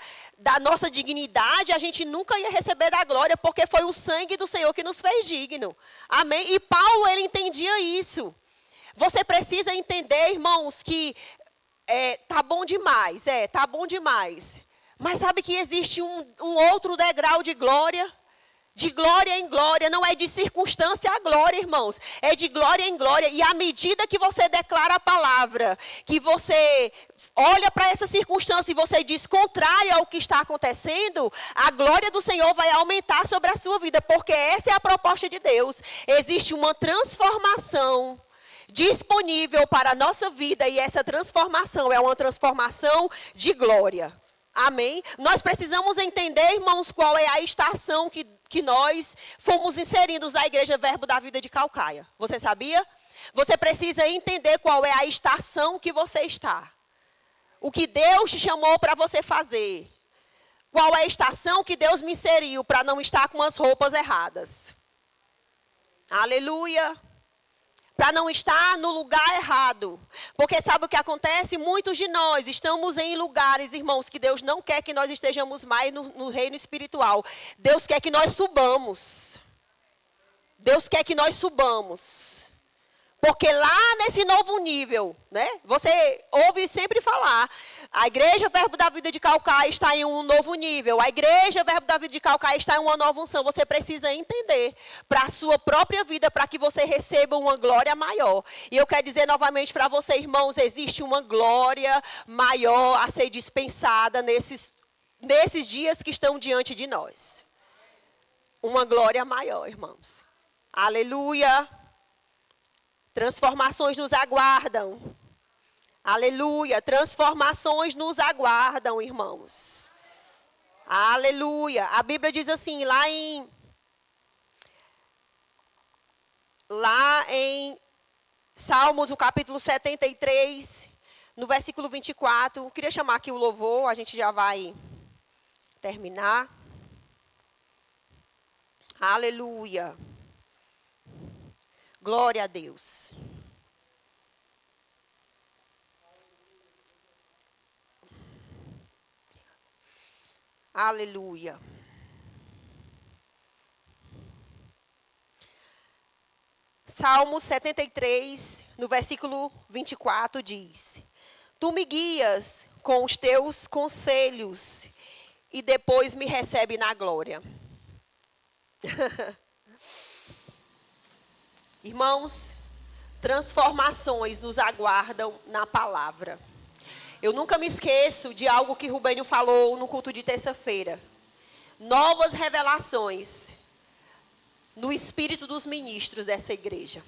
Speaker 1: nossa dignidade, a gente nunca ia receber da glória, porque foi o sangue do Senhor que nos fez digno. Amém? E Paulo, ele entendia isso. Você precisa entender, irmãos, que tá bom demais, tá bom demais. Mas sabe que existe um outro degrau de glória em glória, não é de circunstância a glória, irmãos, é de glória em glória. E à medida que você declara a palavra, que você olha para essa circunstância e você diz contrário ao que está acontecendo, a glória do Senhor vai aumentar sobre a sua vida, porque essa é a proposta de Deus. Existe uma transformação disponível para a nossa vida, e essa transformação é uma transformação de glória. Amém? Nós precisamos entender, irmãos, qual é a estação que nós fomos inseridos na Igreja Verbo da Vida de Caucaia. Você sabia? Você precisa entender qual é a estação que você está. O que Deus te chamou para você fazer. Qual é a estação que Deus me inseriu para não estar com as roupas erradas. Aleluia. Para não estar no lugar errado. Porque sabe o que acontece? Muitos de nós estamos em lugares, irmãos, que Deus não quer que nós estejamos mais no reino espiritual. Deus quer que nós subamos. Deus quer que nós subamos. Porque lá nesse novo nível, né? Você ouve sempre falar, a Igreja Verbo da Vida de Caucaia está em um novo nível. A Igreja Verbo da Vida de Caucaia está em uma nova unção. Você precisa entender para a sua própria vida, para que você receba uma glória maior. E eu quero dizer novamente para você, irmãos, existe uma glória maior a ser dispensada nesses dias que estão diante de nós. Uma glória maior, irmãos. Aleluia. Transformações nos aguardam. Aleluia. Transformações nos aguardam, irmãos. Aleluia. A Bíblia diz assim, lá em Salmos, o capítulo 73, no versículo 24. Eu queria chamar aqui o louvor, a gente já vai terminar. Aleluia. Glória a Deus. Aleluia. Salmo 73, no versículo 24, diz: Tu me guias com os teus conselhos e depois me recebe na glória. Irmãos, transformações nos aguardam na palavra. Eu nunca me esqueço de algo que Rubênio falou no culto de terça-feira. Novas revelações no espírito dos ministros dessa igreja.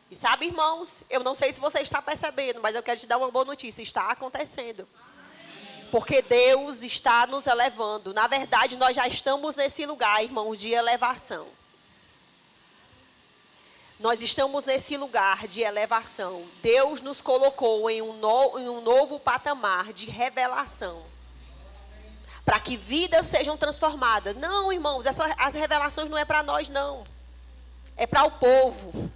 Speaker 1: E sabe, irmãos, eu não sei se você está percebendo, mas eu quero te dar uma boa notícia. Está acontecendo. Porque Deus está nos elevando. Na verdade, nós já estamos nesse lugar, irmãos, de elevação. Nós estamos nesse lugar de elevação. Deus nos colocou em um novo patamar de revelação. Para que vidas sejam transformadas. Não, irmãos, as revelações não é para nós, não. É para o povo.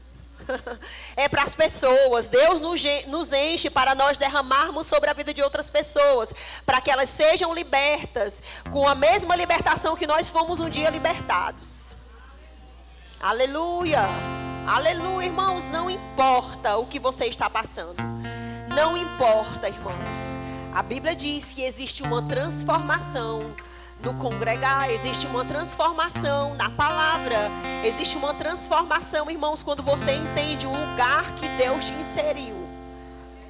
Speaker 1: É para as pessoas. Deus nos enche para nós derramarmos sobre a vida de outras pessoas. Para que elas sejam libertas. Com a mesma libertação que nós fomos um dia libertados. Aleluia. Aleluia, irmãos. Não importa o que você está passando. Não importa, irmãos. A Bíblia diz que existe uma transformação no congregar, existe uma transformação na palavra, existe uma transformação, irmãos, quando você entende o lugar que Deus te inseriu.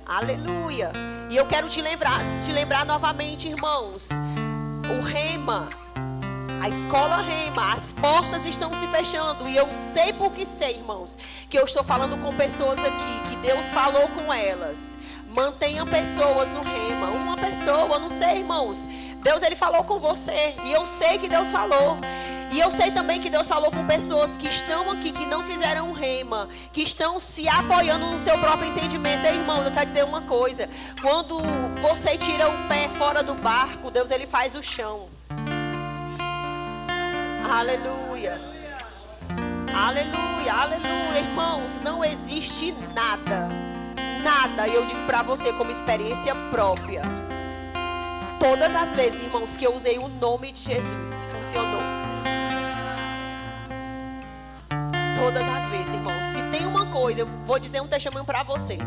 Speaker 1: Aleluia. E eu quero te lembrar novamente, irmãos, o Rema, a escola Rema, as portas estão se fechando. E eu sei porque sei, irmãos, que eu estou falando com pessoas aqui, que Deus falou com elas. Mantenha pessoas no Rema. Uma pessoa, não sei, irmãos. Deus, Ele falou com você. E eu sei que Deus falou. E eu sei também que Deus falou com pessoas que estão aqui, que não fizeram um Rema, que estão se apoiando no seu próprio entendimento. Ei, irmãos, eu quero dizer uma coisa. Quando você tira o pé fora do barco, Deus, Ele faz o chão. Aleluia. Aleluia, aleluia. Irmãos, não existe nada. Nada, eu digo para você como experiência própria. Todas as vezes, irmãos, que eu usei o nome de Jesus, funcionou. Todas as vezes, irmãos. Se tem uma coisa, eu vou dizer um testemunho para você.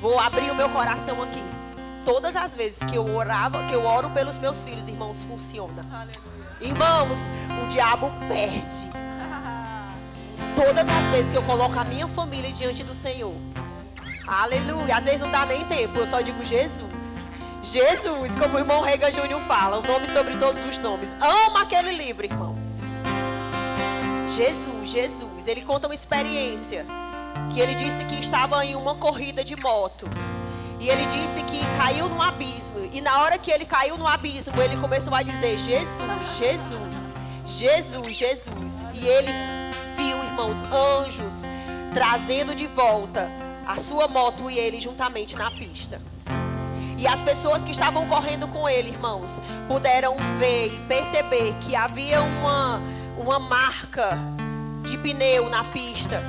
Speaker 1: Vou abrir o meu coração aqui. Todas as vezes que eu oro pelos meus filhos, irmãos, funciona. Aleluia. Irmãos, o diabo perde. Todas as vezes que eu coloco a minha família diante do Senhor. Aleluia. Às vezes não dá nem tempo, eu só digo Jesus. Jesus, como o irmão Regan Júnior fala, o nome sobre todos os nomes. Ama aquele livro, irmãos. Jesus, Jesus. Ele conta uma experiência. Que ele disse que estava em uma corrida de moto. E ele disse que caiu no abismo. E na hora que ele caiu no abismo, ele começou a dizer: Jesus, Jesus, Jesus, Jesus. E ele viu, irmãos, anjos trazendo de volta a sua moto e ele juntamente na pista. E as pessoas que estavam correndo com ele, irmãos, puderam ver e perceber que havia uma marca de pneu na pista.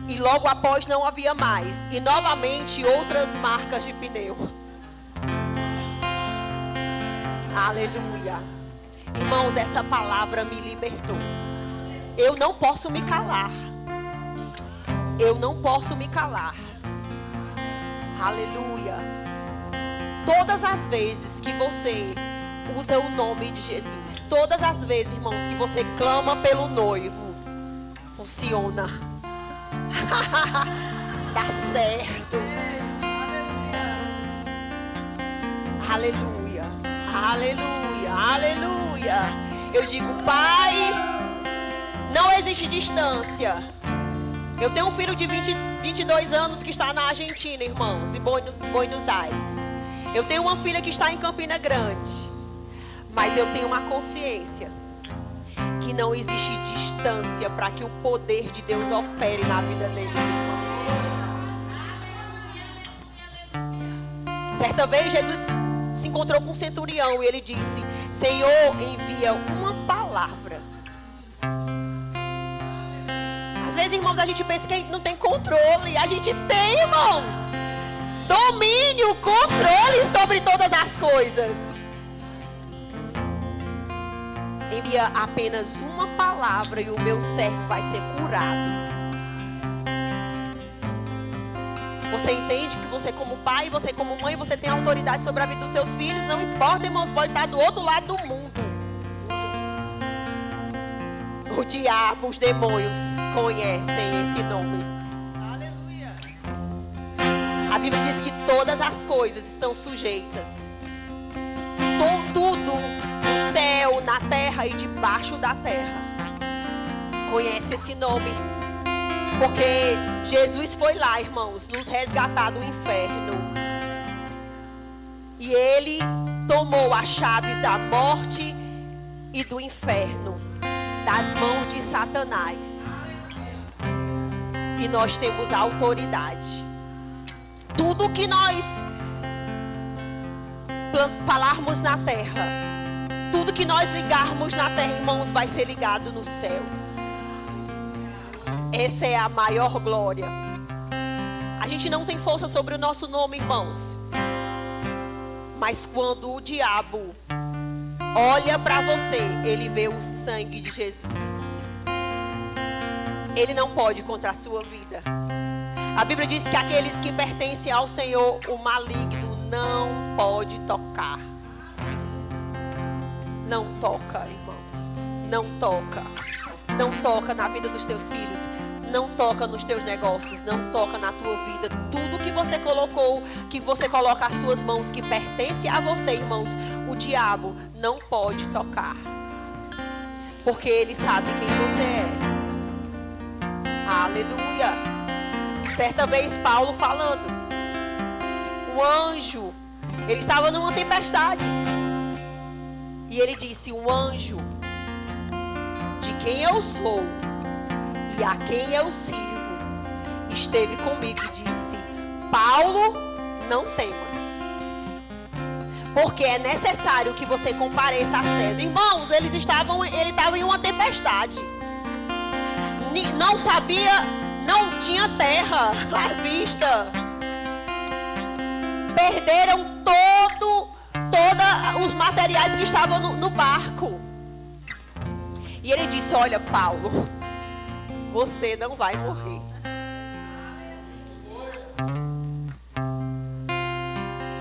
Speaker 1: E logo após não havia mais. E novamente outras marcas de pneu. Aleluia. Irmãos, essa palavra me libertou. Eu não posso me calar. Eu não posso me calar. Aleluia. Todas as vezes que você usa o nome de Jesus, todas as vezes, irmãos, que você clama pelo noivo, funciona. Dá certo. Aleluia. Aleluia. Aleluia. Eu digo: Pai, não existe distância. Eu tenho um filho de 22 anos que está na Argentina, irmãos, em Buenos Aires. Eu tenho uma filha que está em Campina Grande. Mas eu tenho uma consciência que não existe distância para que o poder de Deus opere na vida deles, irmãos. Certa vez Jesus se encontrou com um centurião e ele disse: Senhor, envia uma palavra. Às vezes, irmãos, a gente pensa que a gente não tem controle. A gente tem, irmãos, domínio, controle sobre todas as coisas. Envia apenas uma palavra e o meu servo vai ser curado. Você entende que você como pai, você como mãe, você tem autoridade sobre a vida dos seus filhos? Não importa, irmãos, pode estar do outro lado do mundo. O diabo, os demônios conhecem esse nome. Aleluia. A Bíblia diz que todas as coisas estão sujeitas. Tudo no céu, na terra e debaixo da terra conhece esse nome. Porque Jesus foi lá, irmãos, nos resgatar do inferno. E Ele tomou as chaves da morte e do inferno das mãos de Satanás. E nós temos a autoridade. Tudo que nós falarmos na terra, tudo que nós ligarmos na terra, irmãos, vai ser ligado nos céus. Essa é a maior glória. A gente não tem força sobre o nosso nome, irmãos. Mas quando o diabo olha para você, ele vê o sangue de Jesus. Ele não pode contra a sua vida. A Bíblia diz que aqueles que pertencem ao Senhor, o maligno não pode tocar. Não toca, irmãos. Não toca. Não toca na vida dos teus filhos. Não toca nos teus negócios. Não toca na tua vida. Tudo que você colocou, que você coloca as suas mãos, que pertence a você, irmãos, o diabo não pode tocar. Porque ele sabe quem você é. Aleluia. Certa vez Paulo falando, o anjo, ele estava numa tempestade. E ele disse, o anjo de quem eu sou e a quem eu sirvo esteve comigo e disse, Paulo, não temas, porque é necessário que você compareça a César. Irmãos, ele estava em uma tempestade. Não sabia, não tinha terra à vista. Perderam todos os materiais que estavam no barco. E ele disse, olha, Paulo, você não vai morrer.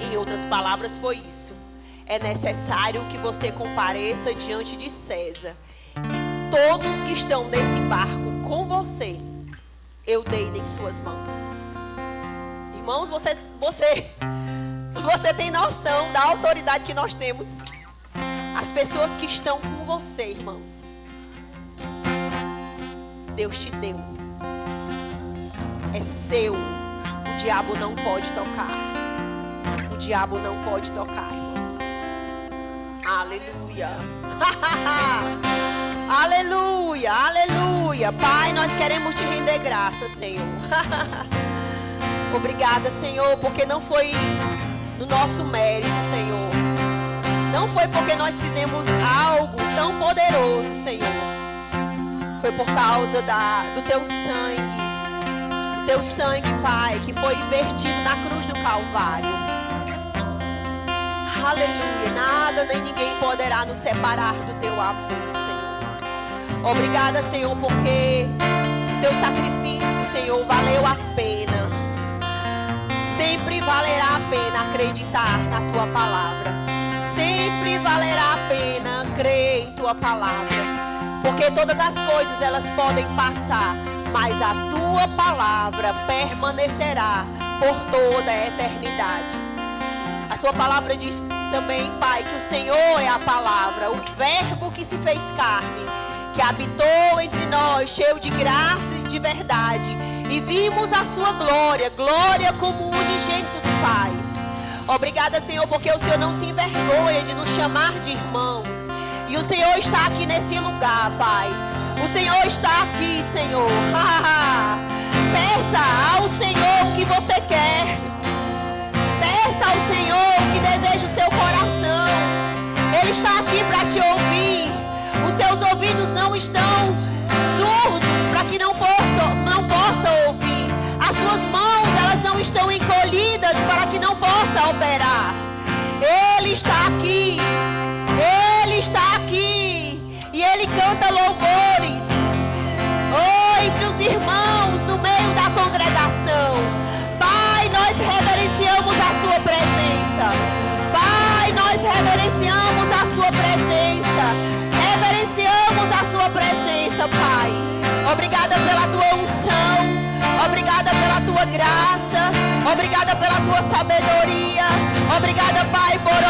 Speaker 1: Em outras palavras, foi isso. É necessário que você compareça diante de César. E todos que estão nesse barco com você, eu dei em suas mãos. Irmãos, você tem noção da autoridade que nós temos? As pessoas que estão com você, irmãos, Deus te deu. É seu. O diabo não pode tocar. O diabo não pode tocar, irmãos. Aleluia. Aleluia, aleluia. Pai, nós queremos te render graça, Senhor. Obrigada, Senhor, porque não foi no nosso mérito, Senhor. Não foi porque nós fizemos algo tão poderoso, Senhor. Foi por causa do teu sangue. O teu sangue, Pai, que foi vertido na cruz do Calvário. Aleluia. Nada nem ninguém poderá nos separar do teu amor, Senhor. Obrigada, Senhor, porque teu sacrifício, Senhor, valeu a pena. Sempre valerá a pena acreditar na tua palavra. Sempre valerá a pena crer em tua palavra. Porque todas as coisas elas podem passar, mas a tua palavra permanecerá por toda a eternidade. A sua palavra diz também, Pai, que o Senhor é a palavra, o verbo que se fez carne, que habitou entre nós, cheio de graça e de verdade. E vimos a sua glória, glória como unigênito do Pai. Obrigada, Senhor, porque o Senhor não se envergonha de nos chamar de irmãos. E o Senhor está aqui nesse lugar, Pai. O Senhor está aqui, Senhor. Peça ao Senhor o que você quer. Peça ao Senhor o que deseja o seu coração. Ele está aqui para te ouvir. Os seus ouvidos não estão surdos para que não possa ouvir. As suas mãos, elas não estão encolhidas para que não possa operar. Ele está aqui. Ele está aqui. E Ele canta louvores. Oh, entre os irmãos, no meio da congregação. Pai, nós reverenciamos a sua presença. Pai, nós reverenciamos a sua presença. Reverenciamos a sua presença, Pai. Obrigada pela tua unção. Obrigada pela tua graça. Obrigada pela tua sabedoria. Obrigada, Pai, por